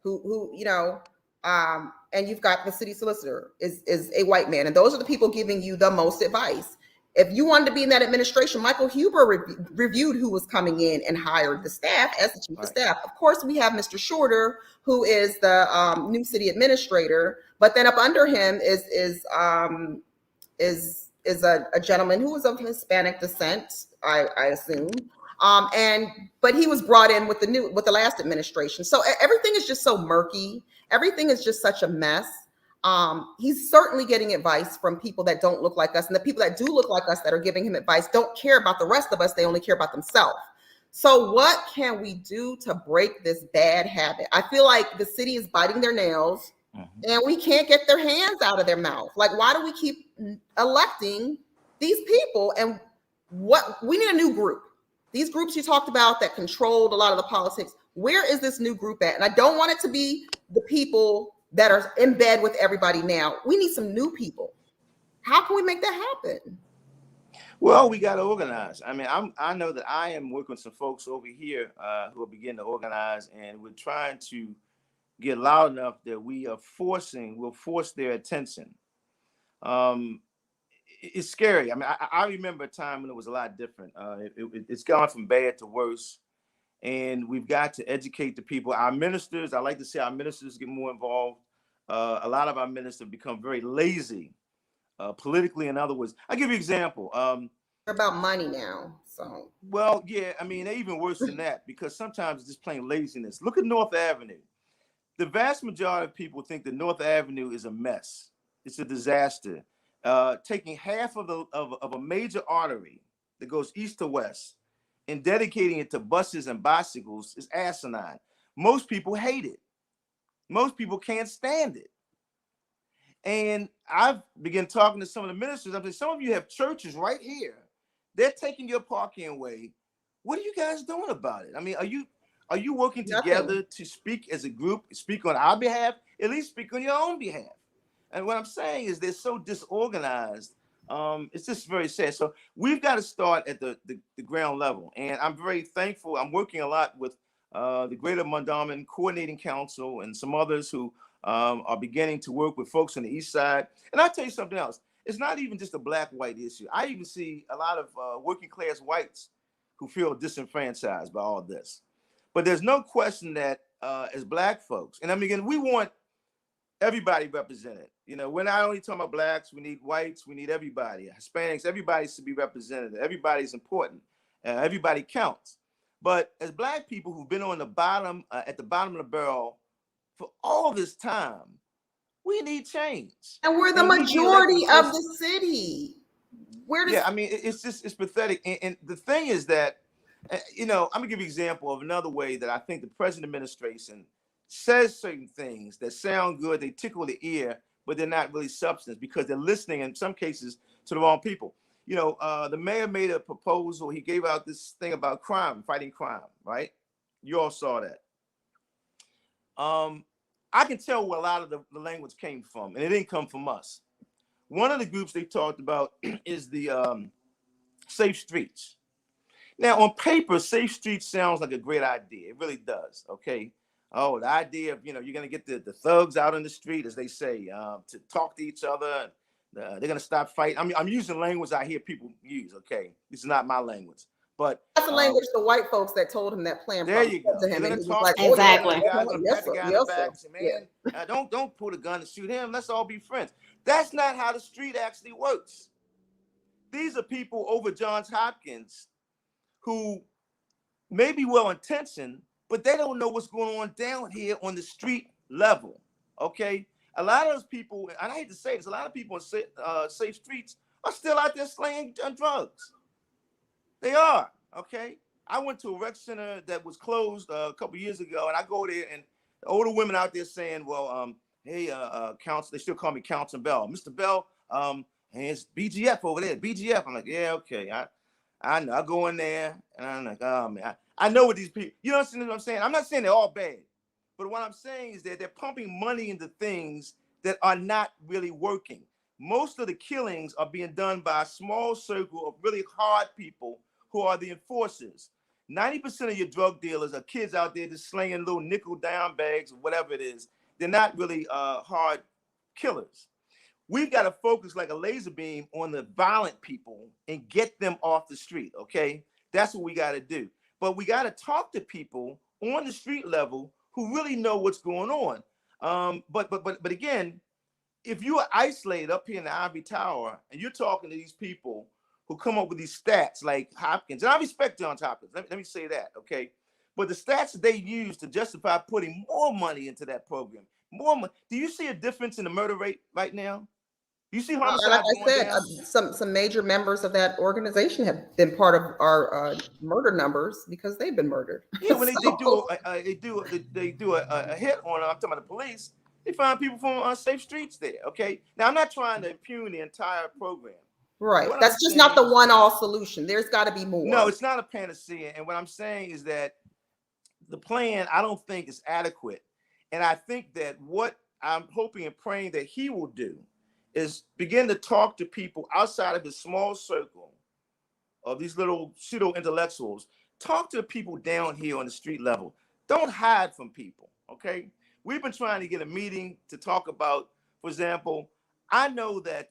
who you know, and you've got the city solicitor is a white man, and those are the people giving you the most advice. If you wanted to be in that administration, Michael Huber reviewed who was coming in and hired the staff as the chief of staff. Of course, we have Mr. Shorter, who is the new city administrator, but then up under him is a gentleman who was of Hispanic descent, I assume. But he was brought in with the last administration. So everything is just so murky. Everything is just such a mess. He's certainly getting advice from people that don't look like us, and the people that do look like us that are giving him advice don't care about the rest of us. They only care about themselves. So what can we do to break this bad habit? I feel like the city is biting their nails, and we can't get their hands out of their mouth. Like, why do we keep electing these people? And we need a new group. These groups you talked about that controlled a lot of the politics, where is this new group at? And I don't want it to be the people that are in bed with everybody now. We need some new people. How can we make that happen?
Well, we got to organize. I mean, I know that I am working with some folks over here who are beginning to organize, and we're trying to get loud enough that we'll force their attention. It's scary. I mean, I remember a time when it was a lot different. It's gone from bad to worse. And we've got to educate the people. Our ministers, I like to say our ministers get more involved. A lot of our ministers have become very lazy politically. In other words, I'll give you an example.
They're about money now. So.
Well, yeah, I mean, they're even worse than that, because sometimes it's just plain laziness. Look at North Avenue. The vast majority of people think that North Avenue is a mess. It's a disaster. Taking half of a major artery that goes east to west and dedicating it to buses and bicycles is asinine. Most people hate it. Most people can't stand it. And I've begun talking to some of the ministers. I'm saying, some of you have churches right here. They're taking your parking away. What are you guys doing about it? I mean, Are you working together to speak as a group, speak on our behalf, at least speak on your own behalf? And what I'm saying is they're so disorganized. It's just very sad. So we've got to start at the ground level. And I'm very thankful. I'm working a lot with the Greater Mondawmin Coordinating Council and some others who are beginning to work with folks on the East Side. And I'll tell you something else. It's not even just a black-white issue. I even see a lot of working class whites who feel disenfranchised by all this. But there's no question that as black folks, and I mean, again, we want everybody represented. You know, we're not only talking about blacks, we need whites, we need everybody, Hispanics, everybody should be represented. Everybody's important. Everybody counts. But as black people who've been on the bottom, at the bottom of the barrel for all this time, we need change.
And we're the majority of the city.
I mean, it's pathetic. And the thing is that, you know, I'm gonna give you an example of another way that I think the present administration says certain things that sound good, they tickle the ear, but they're not really substance because they're listening in some cases to the wrong people. You know, the mayor made a proposal. He gave out this thing about crime, fighting crime, right? You all saw that. I can tell where a lot of the language came from, and it didn't come from us. One of the groups they talked about is the Safe Streets. Now, on paper, Safe Streets sounds like a great idea. It really does, okay? Oh, the idea of, you know, you're going to get the thugs out on the street, as they say, to talk to each other. They're going to stop fighting. I'm using language I hear people use, okay? This is not my language. But
that's the language the white folks that told him that plan.
There you go.
To him, and he was like,
exactly.
The guy's going to pat the guy in the back and say, man, don't pull a gun and shoot him. Let's all be friends. That's not how the street actually works. These are people over Johns Hopkins who may be well-intentioned, but they don't know what's going on down here on the street level, okay? A lot of those people, and I hate to say this, a lot of people in Safe Streets are still out there slaying drugs. They are, okay? I went to a rec center that was closed a couple years ago, and I go there, and the older women out there saying, well, hey, Council, they still call me Councilman Bell. Mr. Bell, hey, it's BGF over there, BGF. I'm like, yeah, okay, I know. I go in there, and I'm like, oh, man, I know what these people, you know what I'm saying? I'm not saying they're all bad, but what I'm saying is that they're pumping money into things that are not really working. Most of the killings are being done by a small circle of really hard people who are the enforcers. 90% of your drug dealers are kids out there just slinging little nickel down bags or whatever it is. They're not really hard killers. We've got to focus like a laser beam on the violent people and get them off the street, okay? That's what we got to do. But we got to talk to people on the street level who really know what's going on. But again, if you are isolated up here in the Ivory Tower and you're talking to these people who come up with these stats like Hopkins, and I respect Johns Hopkins, let me say that, okay? But the stats that they use to justify putting more money into that program, more money. Do you see a difference in the murder rate right now? You see homicides
like I said, some major members of that organization have been part of our murder numbers because they've been murdered.
Yeah, when they do a hit on, I'm talking about the police, they find people from Safe Streets there, okay? Now, I'm not trying to impugn the entire program.
Right. That's just not the one-all solution. There's got to be more.
No, it's not a panacea. And what I'm saying is that the plan, I don't think, is adequate. And I think that what I'm hoping and praying that he will do is begin to talk to people outside of his small circle of these little pseudo intellectuals. Talk to the people down here on the street level. Don't hide from people, okay? We've been trying to get a meeting to talk about, for example, I know that,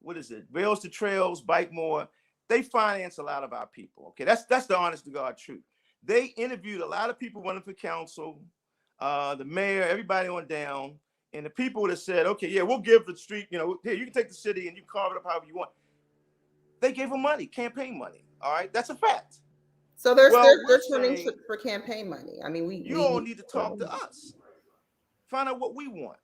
what is it? Rails to Trails, Bike More, they finance a lot of our people, okay? That's the honest to God truth. They interviewed a lot of people running for council, the mayor, everybody on down, and the people that said, okay, yeah, we'll give the street, you know, here, you can take the city and you carve it up however you want. They gave them money, campaign money, all right? That's a fact.
So they're turning for campaign money. I mean,
you all need to talk to us. Find out what we want.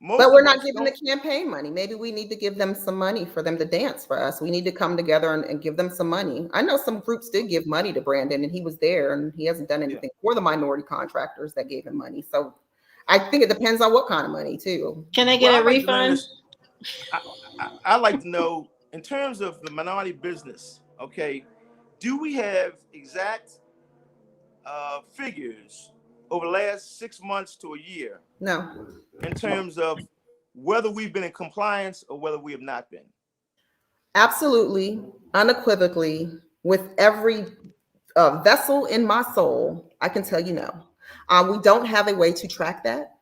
But we're not giving the campaign money. Maybe we need to give them some money for them to dance for us. We need to come together and give them some money. I know some groups did give money to Brandon, and he was there, and he hasn't done anything for the minority contractors that gave him money. So I think it depends on what kind of money, too.
Can they get a refund?
I'd like to know, in terms of the minority business, okay, do we have exact figures over the last 6 months to a year?
No.
In terms of whether we've been in compliance or whether we have not been?
Absolutely, unequivocally, with every vessel in my soul, I can tell you no. We don't have a way to track that.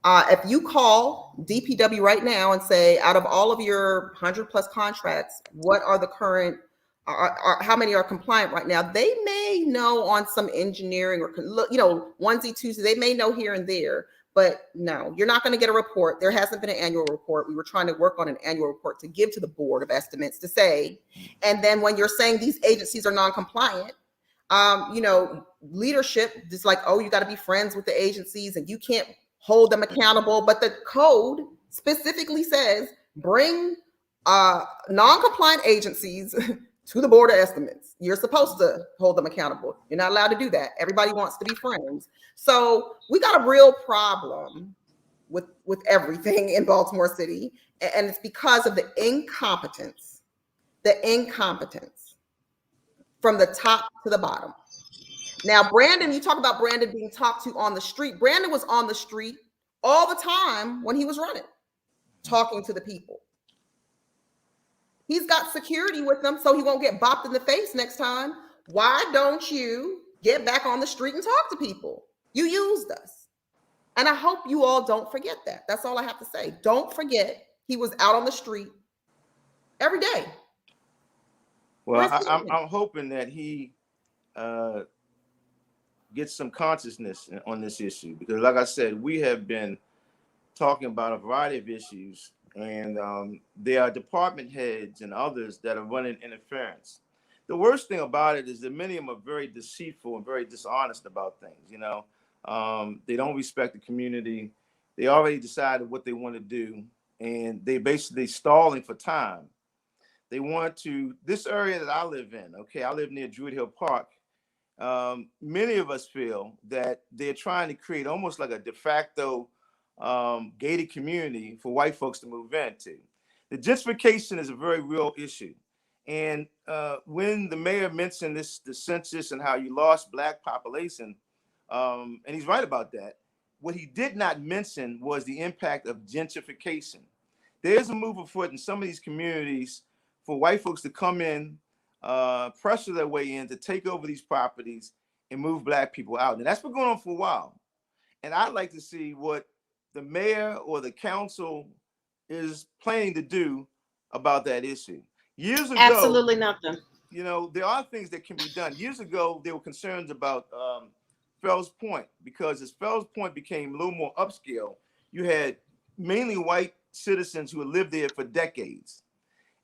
If you call DPW right now and say, out of all of your 100 plus contracts, what are the current, how many are compliant right now? They may know on some engineering or, onesie, twosie, they may know here and there, but no, you're not going to get a report. There hasn't been an annual report. We were trying to work on an annual report to give to the Board of Estimates to say, and then when you're saying these agencies are non-compliant, leadership is like, oh, you got to be friends with the agencies and you can't hold them accountable. But the code specifically says bring non-compliant agencies to the Board of Estimates. You're supposed to hold them accountable. You're not allowed to do that. Everybody wants to be friends. So we got a real problem with everything in Baltimore City. And it's because of the incompetence from the top to the bottom. Now, Brandon, you talk about Brandon being talked to on the street. Brandon was on the street all the time when he was running, talking to the people. He's got security with him so he won't get bopped in the face next time. Why don't you get back on the street and talk to people? You used us. And I hope you all don't forget that. That's all I have to say. Don't forget he was out on the street every day.
Well, I'm hoping that he gets some consciousness on this issue, because like I said, we have been talking about a variety of issues, and there are department heads and others that are running interference. The worst thing about it is that many of them are very deceitful and very dishonest about things. They don't respect the community. They already decided what they want to do, and they basically stalling for time. They want to, this area that I live in, okay, I live near Druid Hill Park. Many of us feel that they're trying to create almost like a de facto gated community for white folks to move into. The gentrification is a very real issue. And when the mayor mentioned the census and how you lost Black population, and he's right about that, what he did not mention was the impact of gentrification. There's a move afoot in some of these communities for white folks to come in, pressure their way in to take over these properties and move Black people out. And that's been going on for a while. And I'd like to see what the mayor or the council is planning to do about that issue. Years ago,
absolutely nothing.
There are things that can be done. Years ago, there were concerns about Fells Point, because as Fells Point became a little more upscale, you had mainly white citizens who had lived there for decades.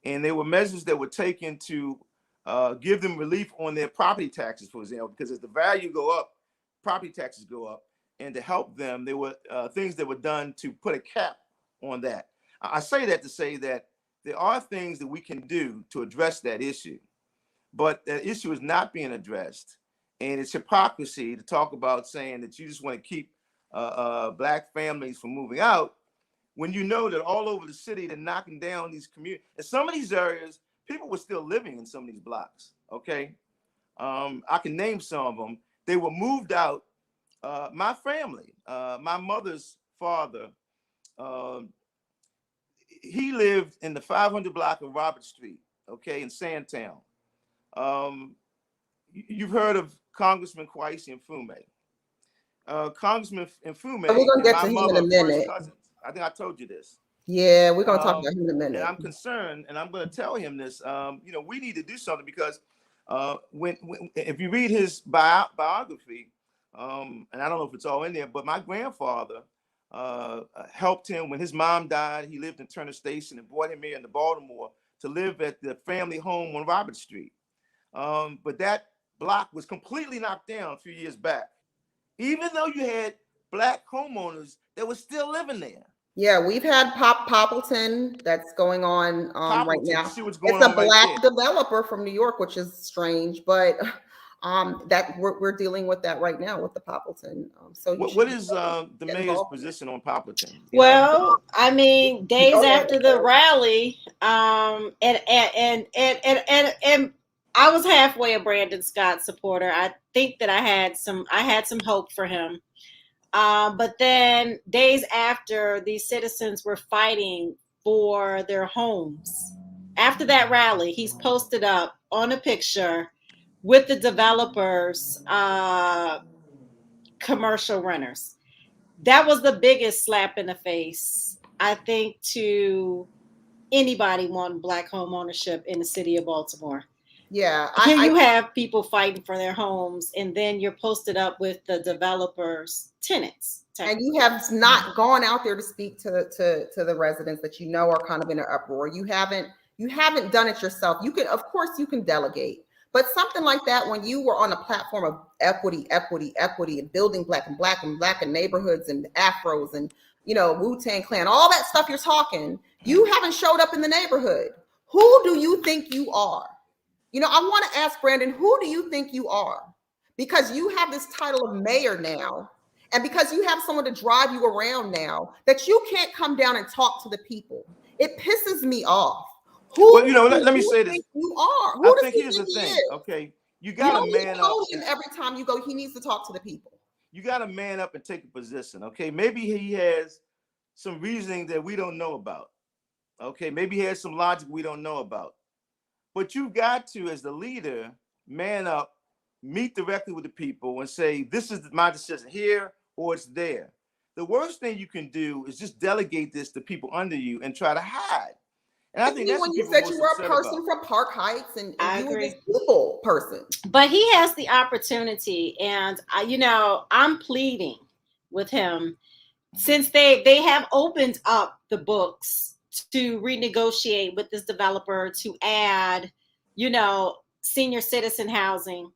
And there were measures that were taken to give them relief on their property taxes, for example, because as the value go up, property taxes go up. And to help them, there were things that were done to put a cap on that. I say that to say that there are things that we can do to address that issue, but that issue is not being addressed. And it's hypocrisy to talk about saying that you just want to keep Black families from moving out, when you know that all over the city they're knocking down these communities. In some of these areas, people were still living in some of these blocks, okay? I can name some of them. They were moved out. My family, my mother's father, he lived in the 500 block of Robert Street, okay, in Sandtown. You've heard of Congressman Kwesi Mfume. Congressman Mfume
we're gonna get
and
to
my
him
mother
in a minute.
first cousins. I think I told you this.
Yeah, we're gonna talk about him in a minute.
And I'm concerned, and I'm going to tell him this. We need to do something, because when if you read his biography, and I don't know if it's all in there, but my grandfather helped him when his mom died. He lived in Turner Station and brought him here into Baltimore to live at the family home on Robert Street. But that block was completely knocked down a few years back, even though you had Black homeowners that were still living there.
Yeah, we've had Poppleton that's going on right now.
See what's going
it's a
on right
Black
there.
developer from New York, which is strange, but that we're dealing with that right now with the Poppleton. So
what is the mayor's position on Poppleton?
Well, I mean, days after the rally, and I was halfway a Brandon Scott supporter. I think that I had some hope for him. But then days after, these citizens were fighting for their homes. After that rally, he's posted up on a picture with the developers, commercial renters. That was the biggest slap in the face, I think, to anybody wanting Black home ownership in the city of Baltimore.
Yeah.
Here you have people fighting for their homes, and then you're posted up with the developers' tenants.
And you have not gone out there to speak to the residents that you know are kind of in an uproar. You haven't done it yourself. You can, of course, you can delegate. But something like that, when you were on a platform of equity, and building black and neighborhoods and afros and, you know, Wu-Tang Clan, all that stuff you're talking, you haven't showed up in the neighborhood. Who do you think you are? You know, I want to ask Brandon, who do you think you are? Because you have this title of mayor now, and because you have someone to drive you around now, that you can't come down and talk to the people. It pisses me off.
Well, you know, let me say this.
You are.
Who I think here's the thing. Okay, you got to man up.
Every time you go, he needs to talk to the people.
You got to man up and take a position. Okay, maybe he has some reasoning that we don't know about. Okay, maybe he has some logic we don't know about. But you've got to, as the leader, man up, meet directly with the people and say, this is my decision here or it's there. The worst thing you can do is just delegate this to people under you and try to hide. And I think that's
when you said you were a person from Park Heights and you were this people person.
But he has the opportunity, and you know, I'm pleading with him, since they have opened up the books to renegotiate with this developer to add, you know, senior citizen housing,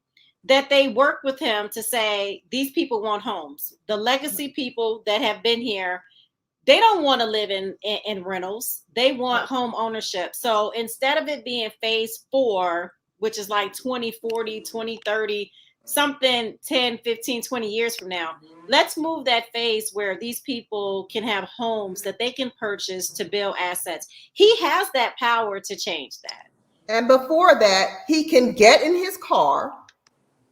that they work with him to say, these people want homes. The legacy people that have been here, they don't want to live in rentals. They want home ownership. So instead of it being phase 4, which is like 2040, 2030, something 10, 15, 20 years from now, let's move that phase where these people can have homes that they can purchase to build assets. He has that power to change that.
And before that, he can get in his car,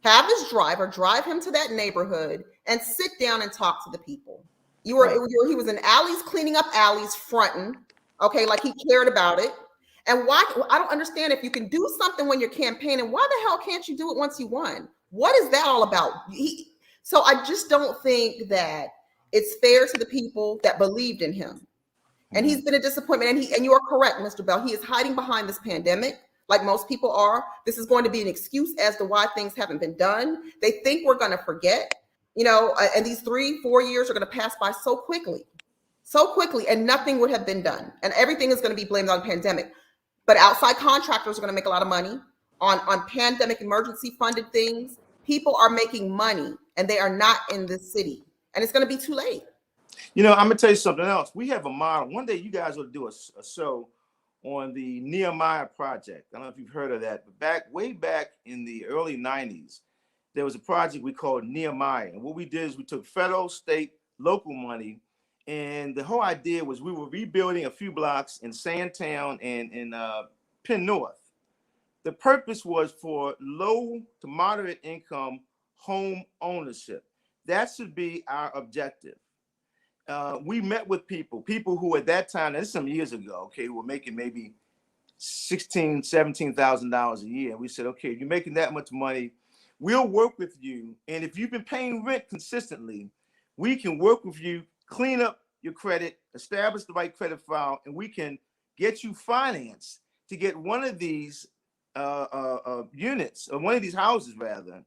have his driver drive him to that neighborhood and sit down and talk to the people. He was in alleys, cleaning up alleys, fronting, okay, like he cared about it. And why? I don't understand, if you can do something when you're campaigning, why the hell can't you do it once you won? What is that all about? So I just don't think that it's fair to the people that believed in him. And he's been a disappointment. And you are correct, Mr. Bell. He is hiding behind this pandemic, like most people are. This is going to be an excuse as to why things haven't been done. They think we're going to forget, you know, and these 3-4 years are going to pass by so quickly, and nothing would have been done. And everything is going to be blamed on the pandemic. But outside contractors are going to make a lot of money on pandemic emergency funded things. People are making money and they are not in this city. And it's going to be too late.
You know, I'm going to tell you something else. We have a model. One day you guys will do a show on the Nehemiah Project. I don't know if you've heard of that, but way back in the early 90s, there was a project we called Nehemiah. And what we did is we took federal, state, local money. And the whole idea was we were rebuilding a few blocks in Sandtown and in Penn North. The purpose was for low to moderate income home ownership. That should be our objective. We met with people who at that time, this is some years ago, okay, who were making maybe $16,000, $17,000 a year. And we said, okay, if you're making that much money, we'll work with you. And if you've been paying rent consistently, we can work with you, clean up your credit, establish the right credit file, and we can get you financed to get one of these units, or one of these houses rather.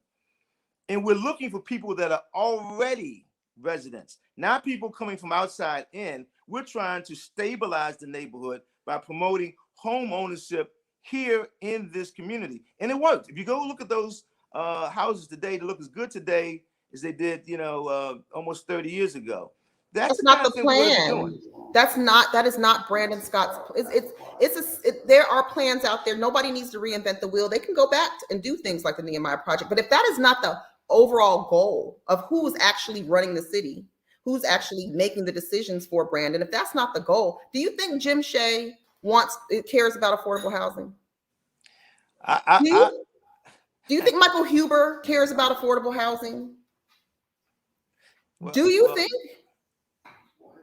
And we're looking for people that are already residents, not people coming from outside in. We're trying to stabilize the neighborhood by promoting home ownership here in this community. And it worked. If you go look at those houses today, they look as good today as they did, you know, almost 30 years ago. That's
not the plan. That is not Brandon Scott's. There are plans out there. Nobody needs to reinvent the wheel. They can go back and do things like the Nehemiah Project. But if that is not the overall goal of who's actually running the city, who's actually making the decisions for Brandon, if that's not the goal, do you think Jim Shea cares about affordable housing? Do you think Michael Huber cares about affordable housing?
Well,
Do you think?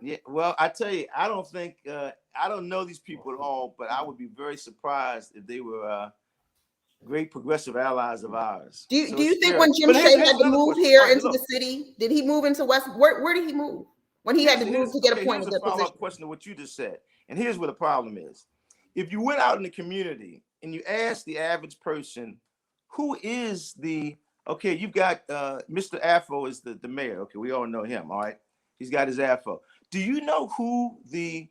Yeah, well, I tell you, I don't think I don't know these people at all, but I would be very surprised if they were great progressive allies of ours.
Do
So
you
it's
think
scary.
when Jim
But
Shea
here's
had to
another
move
question.
here
All right,
into the
look,
city, did he move into West? Where did he move when he had to move to get appointed
here's
to
a
the position?
follow-up question to what you just said. And here's what the problem is. If you went out in the community and you asked the average person, who is the, okay, you've got Mr. Afro is the mayor. Okay, we all know him, all right? He's got his Afro. Do you know who the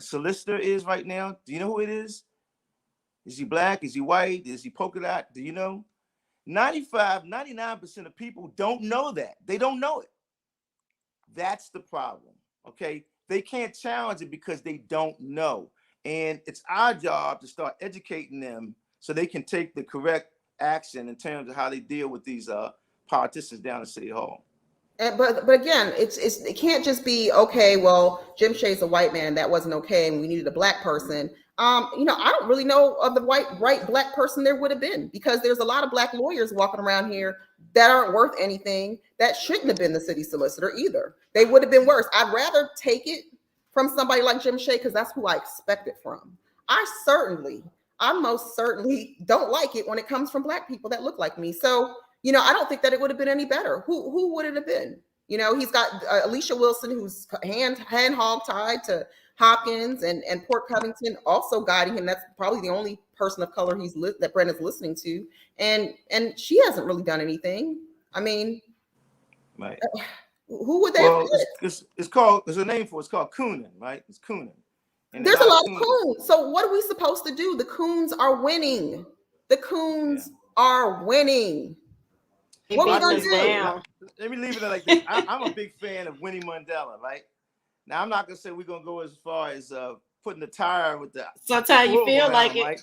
solicitor is right now? Do you know who it is? Is he black? Is he white? Is he polka dot? Do you know? 99% of people don't know that. They don't know it. That's the problem. Okay. They can't challenge it because they don't know. And it's our job to start educating them so they can take the correct action in terms of how they deal with these politicians down at City Hall.
But again, it can't just be okay. Well, Jim Shea's a white man, that wasn't okay, and we needed a black person. I don't really know of the right black person there would have been, because there's a lot of black lawyers walking around here that aren't worth anything, that shouldn't have been the city solicitor either. They would have been worse. I'd rather take it from somebody like Jim Shea, because that's who I expect it from. I most certainly don't like it when it comes from black people that look like me. So I don't think that it would have been any better. Who would it have been? He's got Alicia Wilson, who's hand hog tied to Hopkins, and Port Covington also guiding him. That's probably the only person of color that Brenda's listening to, and she hasn't really done anything. I mean,
right?
Who would they have
picked? It's called. There's a name for it. It's called cooning, right? It's cooning.
And there's a lot of coons. So what are we supposed to do? The coons are winning. The coons are winning. What are we gonna do?
Let me leave it like this. I'm a big fan of Winnie Mandela, right? Now I'm not gonna say we're gonna go as far as putting the tire with the.
Sometimes you feel like it.
Right?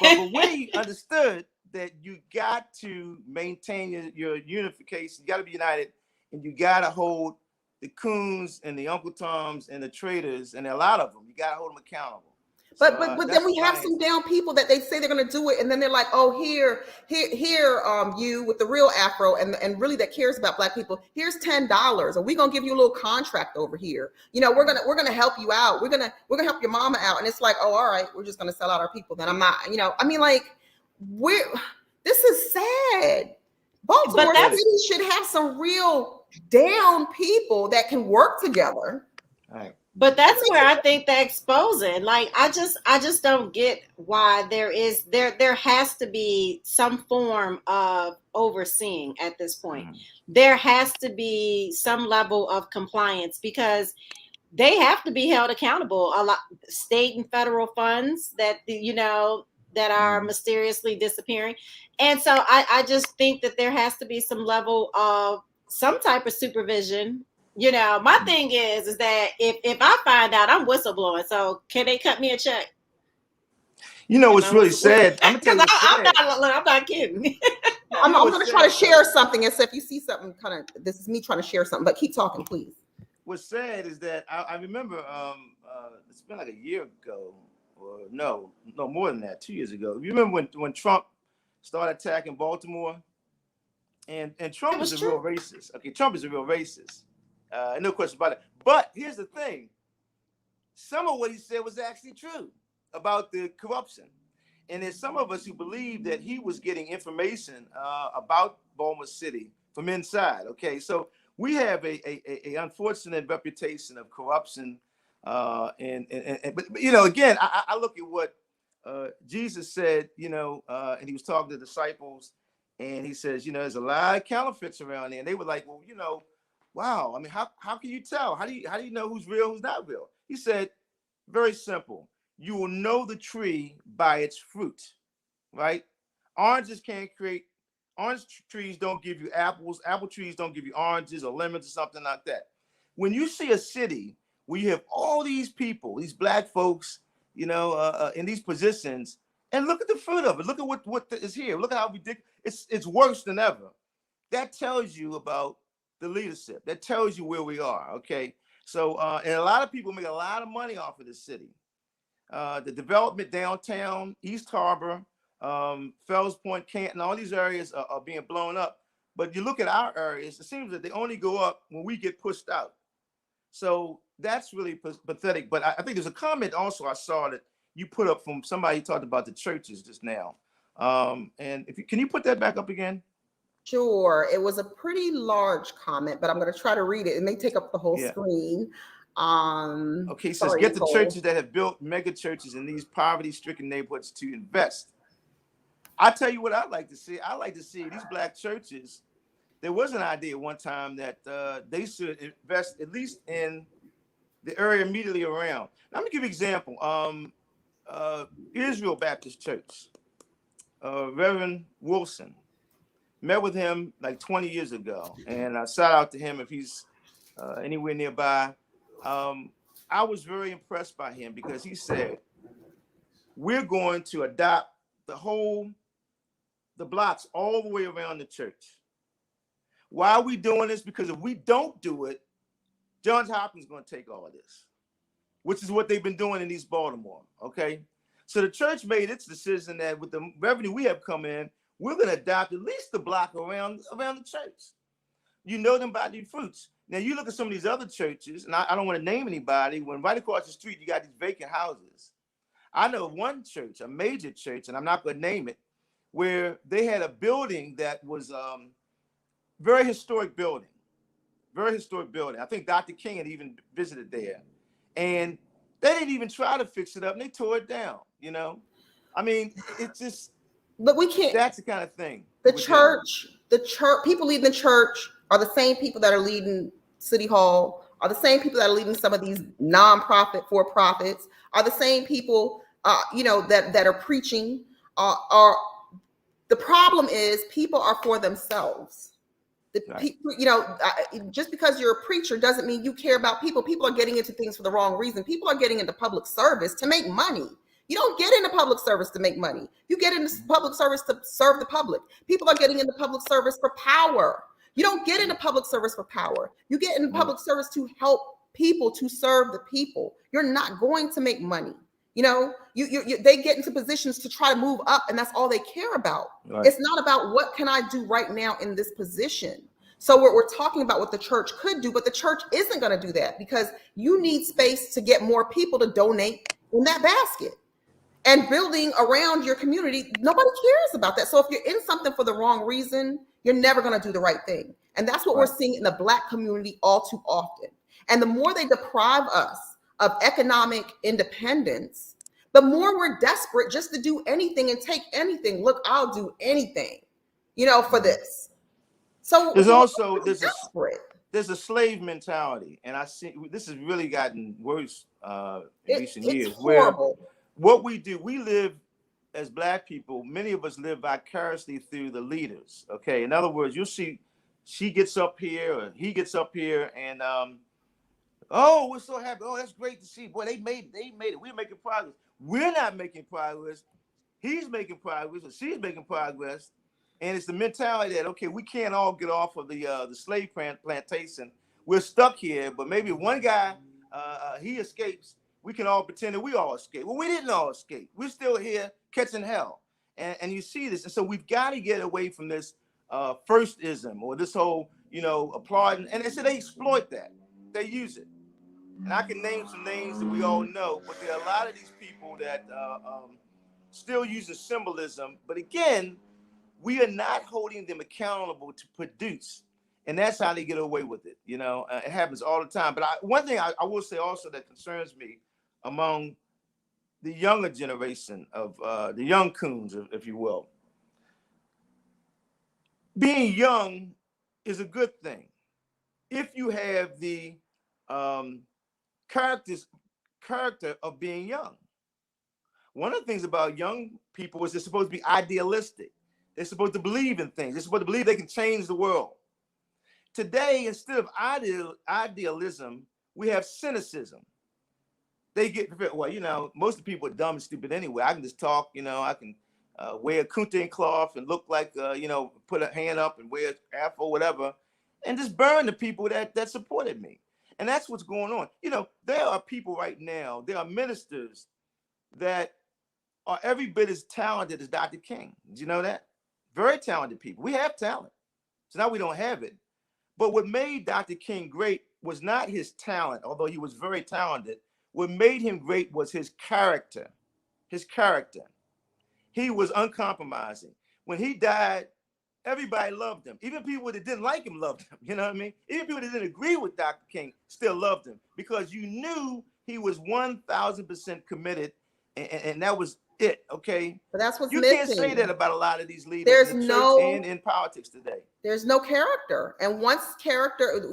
But Winnie understood that you got to maintain your unification. You got to be united, and you got to hold the coons and the Uncle Toms and the traitors, and a lot of them. You got to hold them accountable.
But then we have some down people that they say they're going to do it, and then they're like, "Oh, here, you with the real Afro, and really that cares about black people. Here's $10, or we're gonna give you a little contract over here. We're gonna help you out. We're gonna help your mama out." And it's like, "Oh, all right, we're just gonna sell out our people." Then I'm not. I mean, like, this is sad. Baltimore City should have some real down people that can work together.
All right.
But that's where I think they're exposing. Like, I just don't get why there has to be some form of overseeing at this point. There has to be some level of compliance, because they have to be held accountable. A lot state and federal funds that that are mysteriously disappearing. And so I just think that there has to be some level of some type of supervision. My thing is that if I find out, I'm whistleblowing. So can they cut me a check?
What's really sad? I'm gonna tell you what's sad.
I'm not kidding.
I'm going to try to share something. And so if you see something, this is me trying to share something, but keep talking, please.
What's sad is that I remember it's been like a year ago, or no more than that, 2 years ago. You remember when Trump started attacking Baltimore, and Trump is a real racist. Okay, Trump is a real racist. No question about it. But here's the thing: some of what he said was actually true about the corruption, and there's some of us who believe that he was getting information about Baltimore City from inside. Okay, so we have a unfortunate reputation of corruption, but again, I look at what Jesus said, and he was talking to the disciples, and he says, there's a lot of counterfeits around there, and they were like, well, wow, I mean, how can you tell? How do you know who's real, who's not real? He said, very simple. You will know the tree by its fruit, right? Orange trees don't give you apples. Apple trees don't give you oranges or lemons or something like that. When you see a city where you have all these people, these black folks, in these positions, and look at the fruit of it. Look at what is here. Look at how ridiculous. It's worse than ever. That tells you about the leadership. That tells you where we are. Okay. So, and a lot of people make a lot of money off of this city. The development downtown, East Harbor, Fells Point, Canton, all these areas are being blown up. But you look at our areas, it seems that they only go up when we get pushed out. So that's really pathetic. But I think there's a comment also I saw that you put up from somebody who talked about the churches just now. And if you, can you put that back up again?
Sure. It was a pretty large comment, but I'm going to try to read it. It may take up the whole screen.
Okay, it says,
sorry,
get
Nicole.
the churches that have built mega churches in these poverty-stricken neighborhoods to invest. I tell you what I'd like to see. I like to see these black churches. There was an idea at one time that they should invest at least in the area immediately around. Now, let me give you an example. Israel Baptist Church, Reverend Wilson, met with him like 20 years ago, and I shout out to him if he's anywhere nearby. I was very impressed by him because he said, we're going to adopt the blocks all the way around the church. Why are we doing this? Because if we don't do it, Johns Hopkins is going to take all of this, which is what they've been doing in East Baltimore, okay? So the church made its decision that with the revenue we have come in, we're going to adopt at least the block around the church. You know them by these fruits. Now, you look at some of these other churches, and I don't want to name anybody, when right across the street, you got these vacant houses. I know one church, a major church, and I'm not going to name it, where they had a building that was very historic building. Very historic building. I think Dr. King had even visited there. And they didn't even try to fix it up, and they tore it down, you know? I mean, it's just...
But we can't...
That's the kind of thing.
The church, people leading the church are the same people that are leading City Hall, are the same people that are leading some of these nonprofit for-profits, are the same people, that are preaching. The problem is people are for themselves. People, just because you're a preacher doesn't mean you care about people. People are getting into things for the wrong reason. People are getting into public service to make money. You don't get into public service to make money. You get into public service to serve the public. People are getting into public service for power. You don't get into public service for power. You get into public service to help people, to serve the people. You're not going to make money. They get into positions to try to move up, and that's all they care about. Right. It's not about what can I do right now in this position. So we're talking about what the church could do, but the church isn't going to do that because you need space to get more people to donate in that basket. And building around your community, nobody cares about that. So if you're in something for the wrong reason, you're never going to do the right thing. And that's what we're seeing in the Black community all too often. And the more they deprive us of economic independence, the more we're desperate just to do anything and take anything. Look, I'll do anything, for this. So
there's a slave mentality, and I see this has really gotten worse in recent years.
Horrible.
Where what we do, we live as Black people. Many of us live vicariously through the leaders. Okay, in other words, you'll see she gets up here or he gets up here, and oh, we're so happy. Oh, that's great to see. Boy, they made it. We're making progress. We're not making progress. He's making progress, or she's making progress. And it's the mentality that, okay, we can't all get off of the slave plantation. We're stuck here, but maybe one guy, he escapes. We can all pretend that we all escape. Well, we didn't all escape. We're still here catching hell. And you see this. And so we've got to get away from this firstism or this whole, applauding. And so they exploit that. They use it. And I can name some names that we all know, but there are a lot of these people that still using symbolism. But again, we are not holding them accountable to produce. And that's how they get away with it. It happens all the time. But one thing I will say also that concerns me among the younger generation of the young coons, if you will. Being young is a good thing if you have the character of being young. One of the things about young people is they're supposed to be idealistic. They're supposed to believe in things. They're supposed to believe they can change the world. Today, instead of idealism, we have cynicism. They get, well, most of the people are dumb and stupid anyway. I can just talk, I can wear a kunta cloth and look like, put a hand up and wear afro, whatever, and just burn the people that supported me. And that's what's going on. There are people right now, there are ministers that are every bit as talented as Dr. King. Did you know that? Very talented people. We have talent. So now we don't have it. But what made Dr. King great was not his talent, although he was very talented. What made him great was his character. His character. He was uncompromising. When he died, everybody loved him. Even people that didn't like him loved him. You know what I mean? Even people that didn't agree with Dr. King still loved him because you knew he was 1,000% committed, and that was it. Okay,
but that's what's
you
missing.
Can't say that about a lot of these leaders in the church and in politics today.
There's no character, and once character,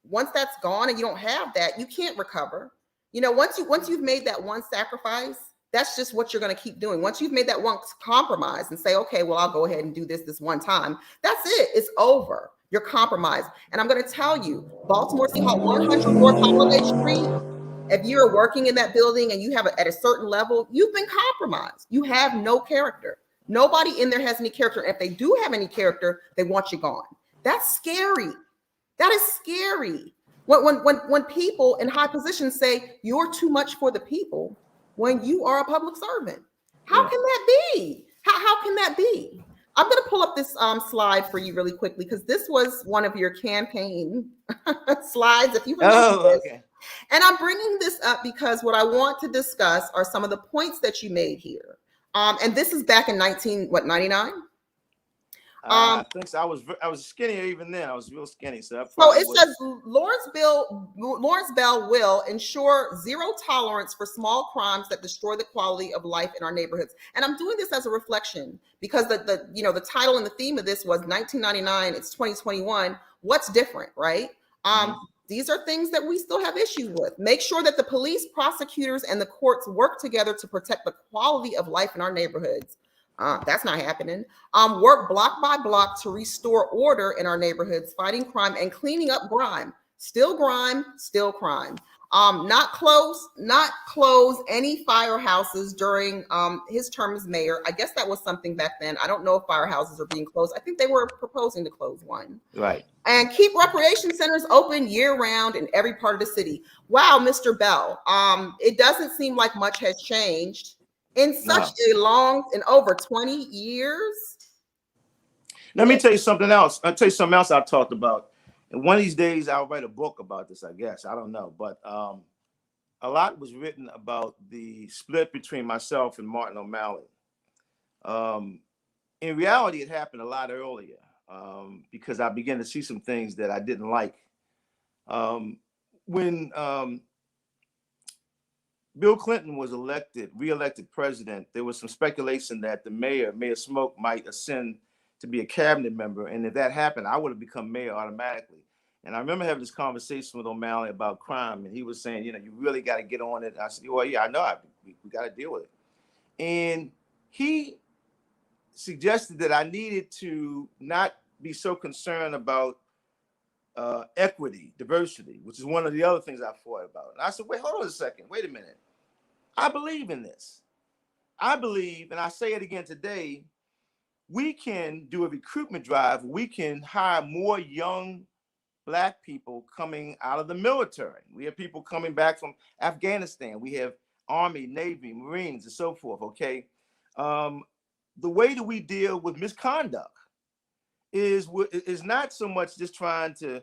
once that's gone, and you don't have that, you can't recover. Once you've made that one sacrifice, that's just what you're going to keep doing. Once you've made that one compromise and say, okay, well, I'll go ahead and do this one time. That's it. It's over. You're compromised. And I'm going to tell you, Baltimore City Hall, 100 North Holiday Street, if you're working in that building and you have at a certain level, you've been compromised. You have no character. Nobody in there has any character. And if they do have any character, they want you gone. That's scary. That is scary. When people in high positions say you're too much for the people, when you are a public servant, how can that be? How can that be? I'm going to pull up this slide for you really quickly because this was one of your campaign slides. If you remember this. Okay. And I'm bringing this up because what I want to discuss are some of the points that you made here. And this is back in 99?
I think so. I was skinnier even then. I was real skinny. So
it says Lawrence Bell will ensure zero tolerance for small crimes that destroy the quality of life in our neighborhoods. And I'm doing this as a reflection because the title and the theme of this was 1999. It's 2021. What's different, right? These are things that we still have issues with. Make sure that the police, prosecutors, and the courts work together to protect the quality of life in our neighborhoods. That's not happening. Work block by block to restore order in our neighborhoods, fighting crime and cleaning up grime. Still grime, still crime. Not close any firehouses during his term as mayor. I guess that was something back then. I don't know if firehouses are being closed. I think they were proposing to close one.
Right.
And keep recreation centers open year-round in every part of the city. Wow, Mr. Bell. It doesn't seem like much has changed in such in over 20 years.
Let me tell you something else. I'll tell you something else I talked about. And one of these days I'll write a book about this, I guess. I don't know. But a lot was written about the split between myself and Martin O'Malley. In reality, it happened a lot earlier because I began to see some things that I didn't like. When Bill Clinton was re-elected president, there was some speculation that the Mayor Smoke, might ascend to be a cabinet member. And if that happened, I would have become mayor automatically. And I remember having this conversation with O'Malley about crime. And he was saying, you really got to get on it. I said, well, yeah, I know. We got to deal with it. And he suggested that I needed to not be so concerned about equity, diversity, which is one of the other things I fought about. And I said, wait, hold on a second. Wait a minute. I believe in this. I believe, and I say it again today, we can do a recruitment drive. We can hire more young Black people coming out of the military. We have people coming back from Afghanistan. We have Army, Navy, Marines, and so forth, okay? The way that we deal with misconduct is not so much just trying to,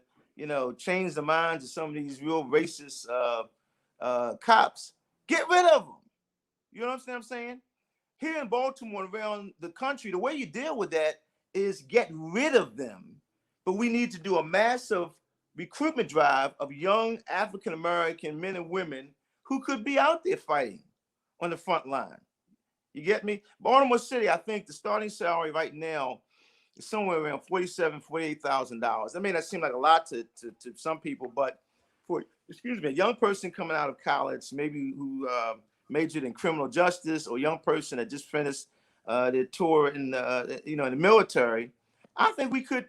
change the minds of some of these real racist cops. Get rid of them. You know what I'm saying? Here in Baltimore, around the country, the way you deal with that is get rid of them. But we need to do a massive recruitment drive of young African-American men and women who could be out there fighting on the front line. You get me? Baltimore City, I think the starting salary right now is somewhere around $47,000, $48,000. That may not seem like a lot to some people, but for, a young person coming out of college, maybe who majored in criminal justice, or a young person that just finished their tour in the military, I think we could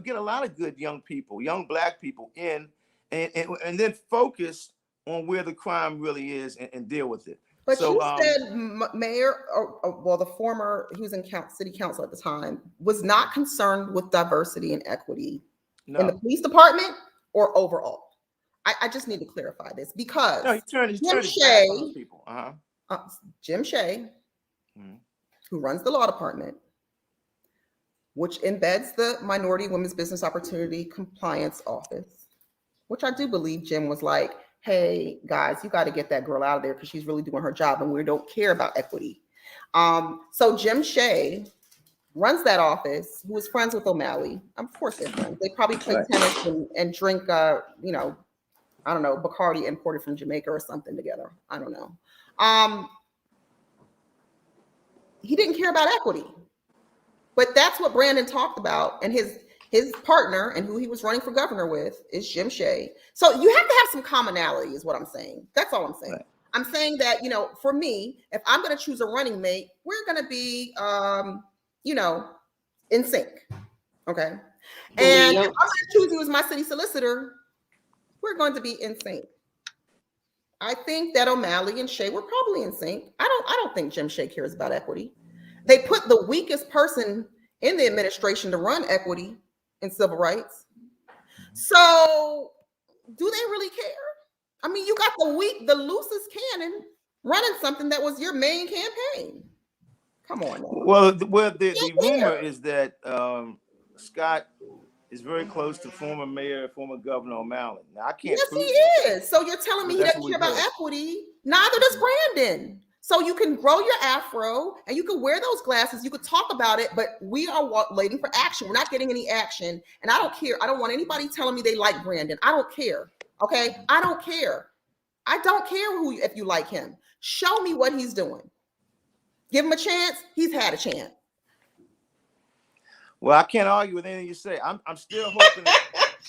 get a lot of good young people, young Black people in, and then focus on where the crime really is and deal with it.
But you said Mayor, the former, he was in city council at the time, was not concerned with diversity and equity in the police department or overall. I just need to clarify this because
Jim Shea, people.
Jim Shea, who runs the law department, which embeds the Minority Women's Business Opportunity Compliance Office, which I do believe Jim was like, hey, guys, you got to get that girl out of there because she's really doing her job and we don't care about equity. So Jim Shea runs that office, who is friends with O'Malley. Of course they're friends. They probably play tennis and drink, I don't know, Bacardi imported from Jamaica or something together. I don't know. He didn't care about equity. But that's what Brandon talked about, and his partner and who he was running for governor with is Jim Shea. So you have to have some commonality, is what I'm saying. That's all I'm saying. Right. I'm saying that, for me, if I'm going to choose a running mate, we're going to be, in sync. Okay. And if I'm going to choose you as my city solicitor, we're going to be in sync. I think that O'Malley and Shea were probably in sync. I don't think Jim Shea cares about equity. They put the weakest person in the administration to run equity and civil rights. So do they really care? I mean, you got the loosest cannon running something that was your main campaign. Come on now.
Well, the rumor is that Scott is very close to former mayor, former governor O'Malley. Now, I can't prove
he is. So you're telling me he doesn't care about equity? Neither does Brandon. So you can grow your afro and you can wear those glasses. You could talk about it, but we are waiting for action. We're not getting any action. And I don't care. I don't want anybody telling me they like Brandon. I don't care. Okay. I don't care. I don't care if you like him. Show me what he's doing. Give him a chance. He's had a chance.
Well, I can't argue with anything you say. I'm still hoping.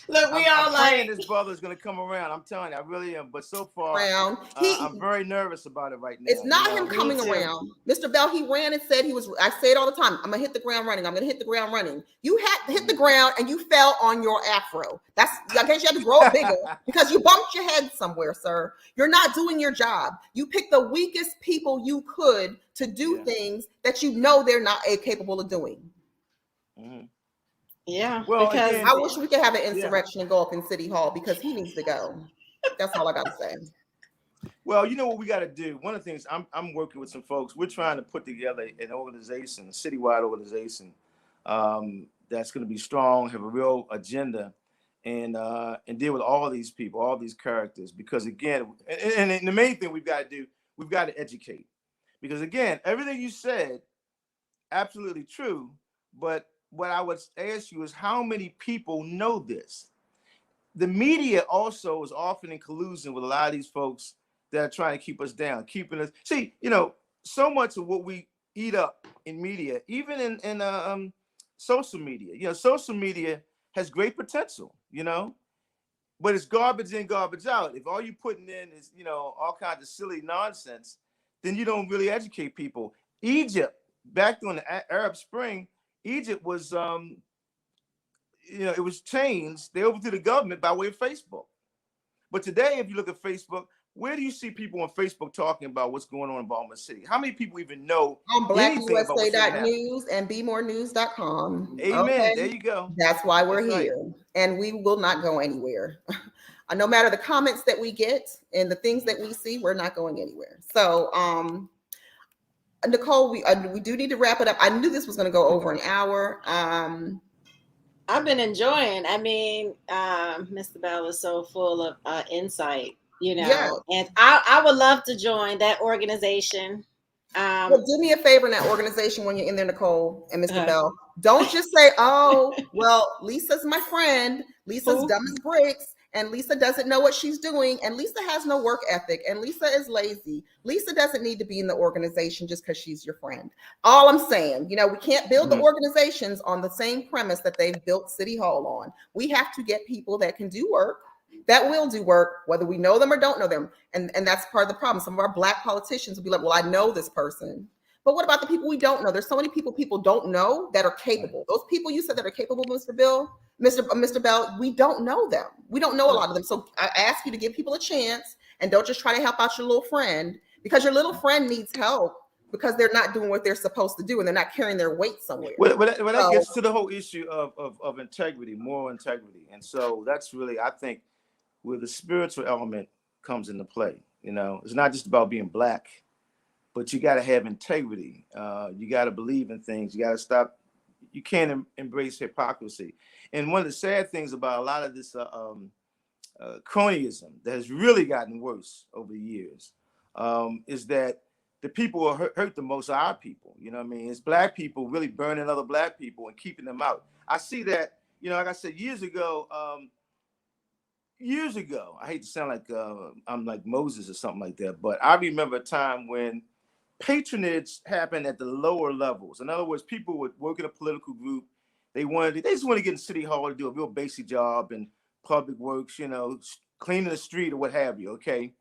Look, I'm
praying this brother's going to come around. I'm telling you, I really am. But so far, I'm very nervous about it right now.
It's not him coming around. Mr. Bell, he ran and said I say it all the time. I'm going to hit the ground running. I'm going to hit the ground running. You had to hit the ground and you fell on your afro. I guess you had to grow it bigger because you bumped your head somewhere, sir. You're not doing your job. You picked the weakest people you could to do things that they're not capable of doing.
Mm-hmm. Yeah,
well, because again, I wish we could have an insurrection and go up in City Hall because he needs to go. That's all I got to say.
Well, you know what we got to do? One of the things I'm working with some folks. We're trying to put together an organization, a citywide organization that's going to be strong, have a real agenda, and deal with all these people, all these characters. Because again, and the main thing we've got to do, we've got to educate. Because again, everything you said, absolutely true, but what I would ask you is how many people know this? The media also is often in collusion with a lot of these folks that are trying to keep us down, keeping us. See, so much of what we eat up in media, even in social media, social media has great potential, but it's garbage in, garbage out. If all you're putting in is, all kinds of silly nonsense, then you don't really educate people. Egypt, back during the Arab Spring, Egypt was, it was changed. They overthrew the government by way of Facebook. But today, if you look at Facebook, where do you see people on Facebook talking about what's going on in Baltimore City? How many people even know
on blackusa.news and bemorenews.com?
Amen. Okay. There you go.
That's why we're here. Right. And we will not go anywhere. No matter the comments that we get and the things that we see, we're not going anywhere. So, Nicole, we do need to wrap it up. I knew this was going to go over an hour.
I've been enjoying. I mean, Mr. Bell is so full of insight, and I would love to join that organization.
Well, do me a favor in that organization when you're in there, Nicole and Mr. Bell. Don't just say, "Oh, well, Lisa's my friend. Lisa's dumb as bricks." And Lisa doesn't know what she's doing. And Lisa has no work ethic. And Lisa is lazy. Lisa doesn't need to be in the organization just because she's your friend. All I'm saying, we can't build the organizations on the same premise that they've built City Hall on. We have to get people that can do work, that will do work, whether we know them or don't know them. And that's part of the problem. Some of our Black politicians will be like, well, I know this person. But what about the people we don't know? There's so many people don't know that are capable. Those people you said that are capable, Mr. Bell, we don't know them. We don't know a lot of them. So I ask you to give people a chance and don't just try to help out your little friend, because your little friend needs help because they're not doing what they're supposed to do and they're not carrying their weight somewhere.
Well, that gets to the whole issue of integrity, moral integrity. And so that's really, I think, where the spiritual element comes into play. It's not just about being Black. but you got to have integrity. You got to believe in things. You got to stop. You can't embrace hypocrisy. And one of the sad things about a lot of this cronyism that has really gotten worse over the years is that the people who are hurt the most are our people. You know what I mean? It's black people really burning other black people and keeping them out. I see that, like I said, years ago, I hate to sound like I'm like Moses or something like that, but I remember a time when patronage happened at the lower levels. In other words, people would work in a political group. They just want to get in City Hall to do a real basic job in public works, cleaning the street or what have you, okay?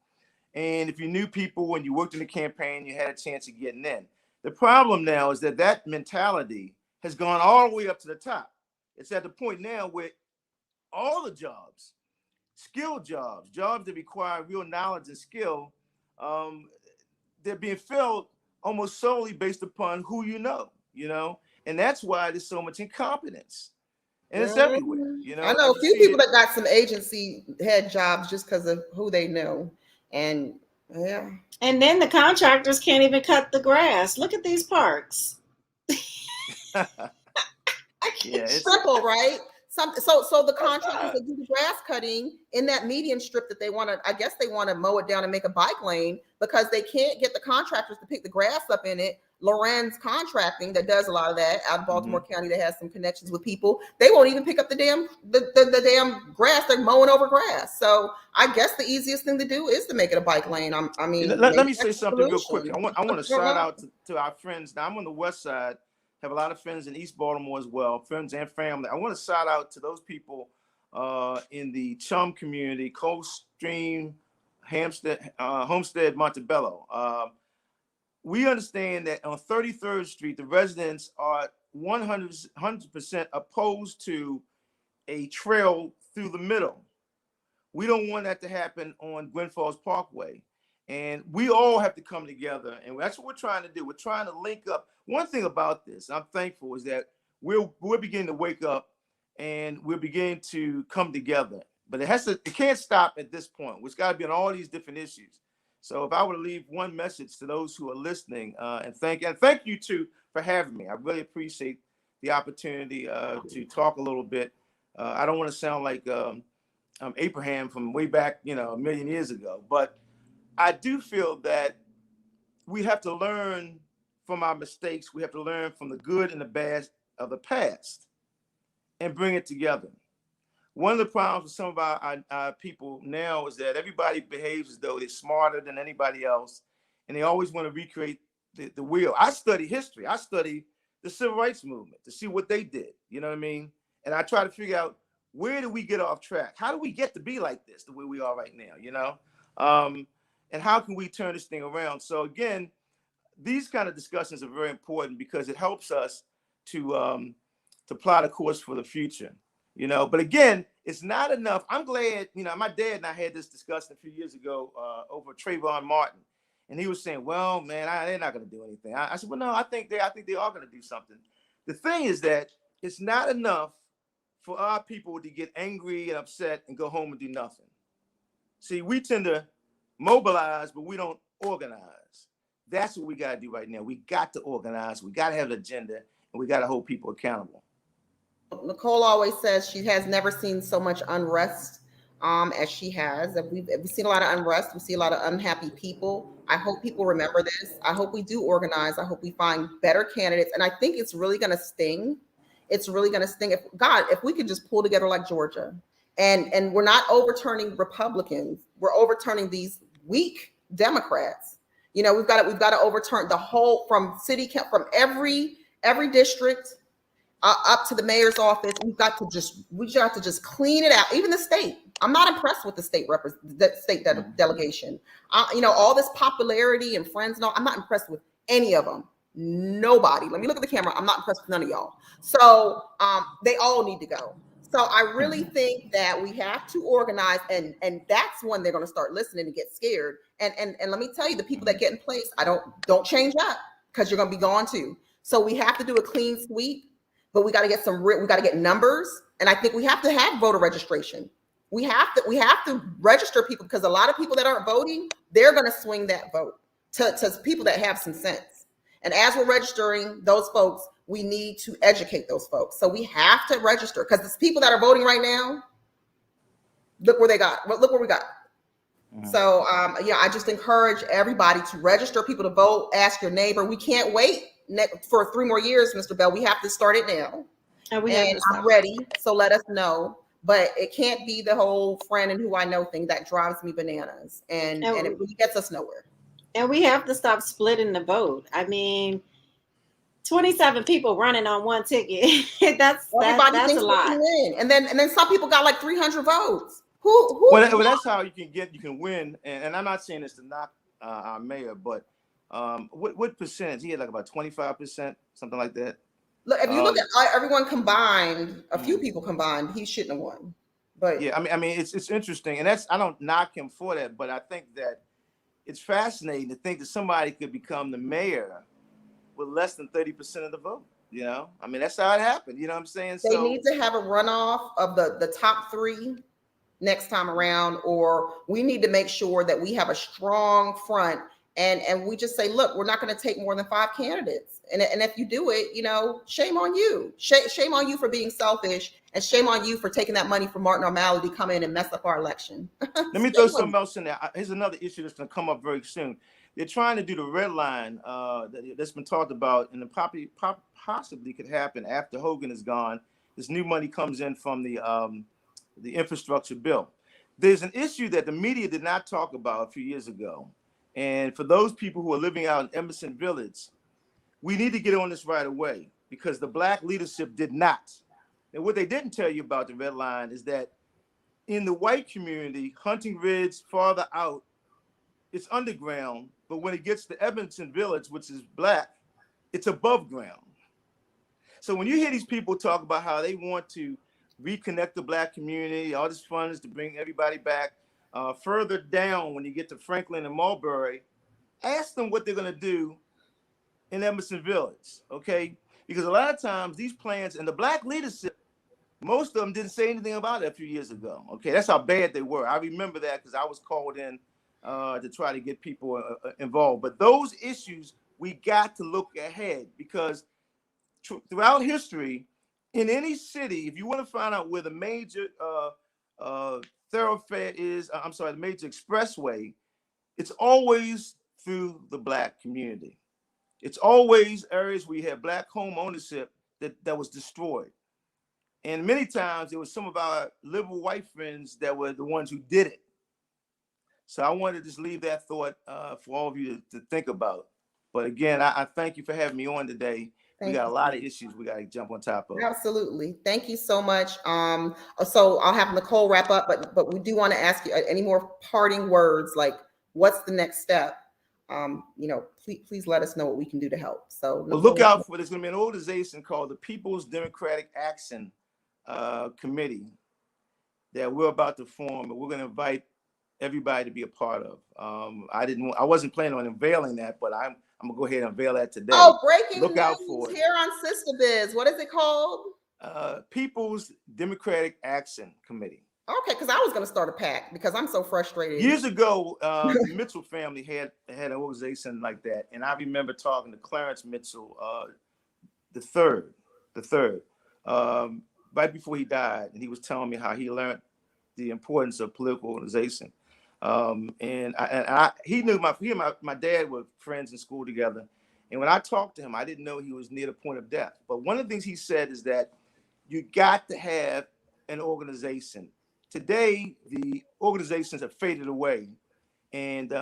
And if you knew people when you worked in the campaign, you had a chance of getting in. The problem now is that mentality has gone all the way up to the top. It's at the point now where all the jobs, skilled jobs that require real knowledge and skill, they're being filled almost solely based upon who you know, and that's why there's so much incompetence. And it's everywhere,
I know a few people that got some agency head jobs just because of who they know. And yeah.
And then the contractors can't even cut the grass. Look at these parks.
It's simple, right? So the contractors that do the grass cutting in that median strip that they want to, I guess they want to mow it down and make a bike lane because they can't get the contractors to pick the grass up in it. Lorenz Contracting, that does a lot of that out of Baltimore County, that has some connections with people. They won't even pick up the damn grass. They're mowing over grass. So I guess the easiest thing to do is to make it a bike lane. Let
me say something real quick. I want to shout out to our friends. Now I'm on the west side. Have a lot of friends in East Baltimore as well, friends and family. I want to shout out to those people in the Chum community, Coldstream, Homestead, Montebello. We understand that on 33rd Street, the residents are 100% opposed to a trail through the middle. We don't want that to happen on Gwen Falls Parkway. And we all have to come together, and that's what we're trying to do. We're trying to link up. One thing about this, I'm thankful, is that we're beginning to wake up, and we're beginning to come together. But it can't stop at this point. It's got to be on all these different issues. So if I were to leave one message to those who are listening, and thank you too for having me. I really appreciate the opportunity to talk a little bit. I don't want to sound like I'm Abraham from way back, a million years ago, but I do feel that we have to learn from our mistakes. We have to learn from the good and the bad of the past and bring it together. One of the problems with some of our people now is that everybody behaves as though they're smarter than anybody else, and they always want to recreate the wheel. I study history. I study the civil rights movement to see what they did. You know what I mean? And I try to figure out, where do we get off track? How do we get to be like this, the way we are right now, and how can we turn this thing around? So again, these kind of discussions are very important because it helps us to plot a course for the future, But again, it's not enough. I'm glad, my dad and I had this discussion a few years ago over Trayvon Martin, and he was saying, "Well, man, they're not going to do anything." I said, "Well, no, I think they are going to do something." The thing is that it's not enough for our people to get angry and upset and go home and do nothing. See, we tend to mobilize, but we don't organize. That's what we got to do right now. We got to organize. We got to have an agenda, and we got to hold people accountable.
Nicole always says she has never seen so much unrest as she has. We've seen a lot of unrest. We see a lot of unhappy people. I hope people remember this. I hope we do organize. I hope we find better candidates. And I think it's really going to sting. It's really going to sting. If we could just pull together like Georgia, and we're not overturning Republicans, we're overturning these weak Democrats. We've got to overturn the whole, from every district up to the mayor's office. We got to just clean it out. Even the state. I'm not impressed with the state delegation. All this popularity and friends and all. I'm not impressed with any of them. Nobody. Let me look at the camera. I'm not impressed with none of y'all. So they all need to go. So I really think that we have to organize, and that's when they're going to start listening and get scared. And let me tell you, the people that get in place, don't change up, because you're going to be gone too. So we have to do a clean sweep, but we got to get numbers, and I think we have to have voter registration. We have to register people, because a lot of people that aren't voting, they're going to swing that vote. to people that have some sense. And as we're registering those folks, we need to educate those folks. So we have to register, because the people that are voting right now, look where they got. Look where we got. So yeah, I just encourage everybody to register people to vote. Ask your neighbor. We can't wait for 3 more years, Mr. Bell. We have to start it now. And I'm ready. So let us know. But it can't be the whole friend and who I know thing that drives me bananas. And it really gets us nowhere.
And we have to stop splitting the vote. I mean, 27 people running on one ticket. that's a lot.
And then some people got like 300 votes.
Well, that's how you can win. And I'm not saying this to knock our mayor, but what percentage? He had like about 25%, something like that.
Look, if you look at everyone combined, a few people combined, he shouldn't have won. But
yeah, I mean, it's interesting, and I don't knock him for that, but I think that it's fascinating to think that somebody could become the mayor with less than 30% of the vote. You know, I mean, that's how it happened. You know what I'm saying?
They need to have a runoff of the top 3 next time around, or we need to make sure that we have a strong front, and we just say, look, we're not going to take more than 5 candidates. And if you do it, you know, shame on you. Shame on you for being selfish, and shame on you for taking that money from Martin O'Malley to come in and mess up our election.
Let me throw something else in there. Here's another issue that's going to come up very soon. They're trying to do the red line that's been talked about, and it possibly could happen after Hogan is gone. This new money comes in from the infrastructure bill. There's an issue that the media did not talk about a few years ago. And for those people who are living out in Emerson Village, we need to get on this right away, because the Black leadership did not. And what they didn't tell you about the red line is that in the white community, Hunting Ridge, farther out, it's underground. But when it gets to Emerson Village, which is Black, it's above ground. So when you hear these people talk about how they want to reconnect the Black community, all this funds to bring everybody back, further down when you get to Franklin and Mulberry, ask them what they're going to do in Emerson Village, okay? Because a lot of times these plans, and the Black leadership, most of them didn't say anything about it a few years ago, okay? That's how bad they were. I remember that because I was called in to try to get people involved. But those issues, we got to look ahead, because throughout history, in any city, if you want to find out where the major thoroughfare is, the major expressway, it's always through the Black community. It's always areas where you have Black home ownership that was destroyed. And many times it was some of our liberal white friends that were the ones who did it. So I wanted to just leave that thought for all of you to think about. But again, I thank you for having me on today. We got a lot of issues we got to jump on top of.
Absolutely. Thank you so much. So I'll have Nicole wrap up, but we do want to ask you any more parting words, like what's the next step? You know, please let us know what we can do to help. So
well, look out for, there's going to be an organization called the People's Democratic Action Committee that we're about to form, and we're going to invite everybody to be a part of. I wasn't planning on unveiling that, but I'm gonna go ahead and unveil that today.
Oh, breaking
Look
news
out for it.
Here on Sistabiz. What is it called?
People's Democratic Action Committee.
Okay, because I was going to start a PAC because I'm so frustrated.
Years ago, the Mitchell family had an organization like that, and I remember talking to Clarence Mitchell, the third, right before he died, and he was telling me how he learned the importance of political organization. He knew my dad were friends in school together. And when I talked to him, I didn't know he was near the point of death. But one of the things he said is that you got to have an organization. Today, the organizations have faded away. And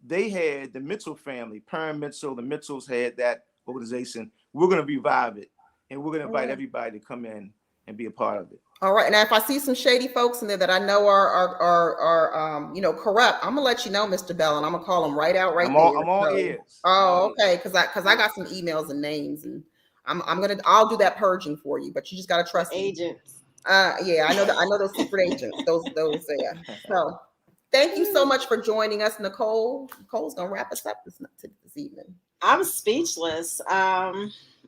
they had the Mitchell family, Perrin Mitchell, the Mitchells had that organization. We're going to revive it. And we're going to invite everybody to come in and be a part of it.
All right. And if I see some shady folks in there that I know are corrupt, I'm gonna let you know, Mr. Bell, and I'm gonna call them right out there.
I'm all ears.
Oh, okay. Because I got some emails and names, and I'll do that purging for you. But you just gotta trust
agents.
Yeah, I know those secret agents. Those. Yeah. So, thank you so much for joining us, Nicole. Nicole's gonna wrap us up this evening.
I'm speechless.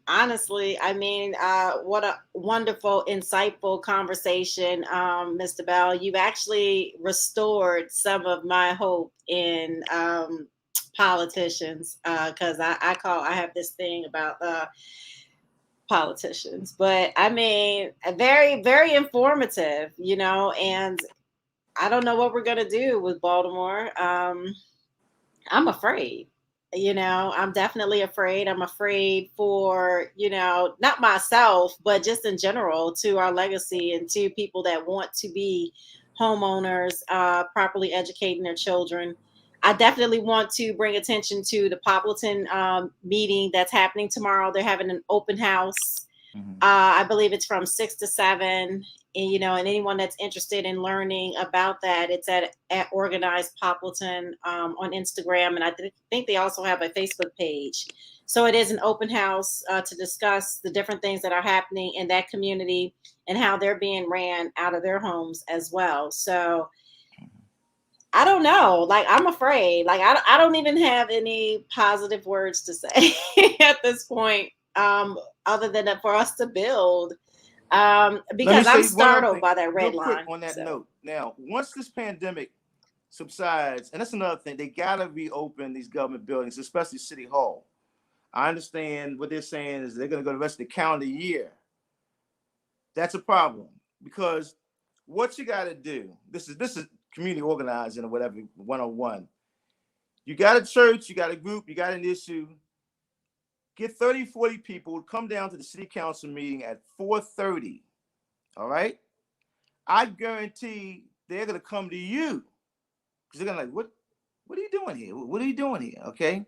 Honestly, I mean, what a wonderful, insightful conversation, Mr. Bell. You've actually restored some of my hope in politicians, because I have this thing about politicians. But I mean, very, very informative, and I don't know what we're gonna do with Baltimore. I'm afraid. I'm definitely afraid. I'm afraid for, not myself, but just in general, to our legacy and to people that want to be homeowners, properly educating their children. I definitely want to bring attention to the Poppleton meeting that's happening tomorrow. They're having an open house. I believe it's from 6 to 7, and anyone that's interested in learning about that, it's at Organized Poppleton on Instagram, and I think they also have a Facebook page. So it is an open house to discuss the different things that are happening in that community and how they're being ran out of their homes as well. So I don't know. Like, I'm afraid. Like, I don't even have any positive words to say at this point, other than for us to build. Because I'm startled by that red line.
Quick on that note. Now, once this pandemic subsides, and that's another thing, they gotta reopen these government buildings, especially City Hall. I understand what they're saying is they're gonna go the rest of the calendar year. That's a problem, because what you gotta do, this is community organizing or whatever, 101. You got a church, you got a group, you got an issue. Get 30, 40 people, come down to the city council meeting at 4:30. All right? I guarantee they're gonna come to you, because they're gonna what are you doing here? What are you doing here? Okay?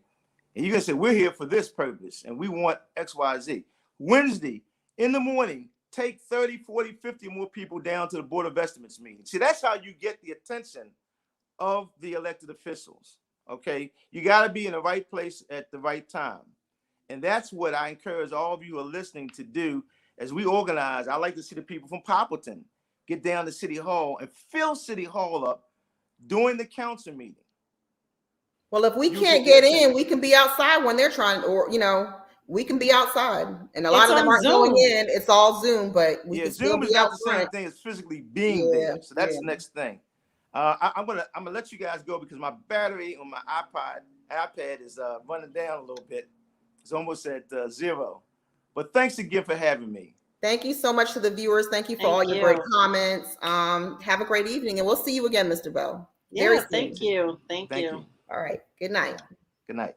And you're gonna say, we're here for this purpose and we want XYZ. Wednesday in the morning, take 30, 40, 50 more people down to the Board of Estimates meeting. See, that's how you get the attention of the elected officials. Okay? You gotta be in the right place at the right time. And that's what I encourage all of you who are listening to do as we organize. I like to see the people from Poppleton get down to City Hall and fill City Hall up during the council meeting.
Well, if we can't get in, we can be outside when they're trying, or, we can be outside. And a lot of them aren't going in. It's all Zoom, but we can still be out front.
Zoom is not the same thing as physically being there. So that's the next thing. I'm gonna let you guys go because my battery on my iPad is running down a little bit. It's almost at 0. But thanks again for having me.
Thank you so much to the viewers. Thank you for all your great comments. Have a great evening, and we'll see you again, Mr. Bell.
Yeah, thank you. Thank you.
All right. Good night.
Good night.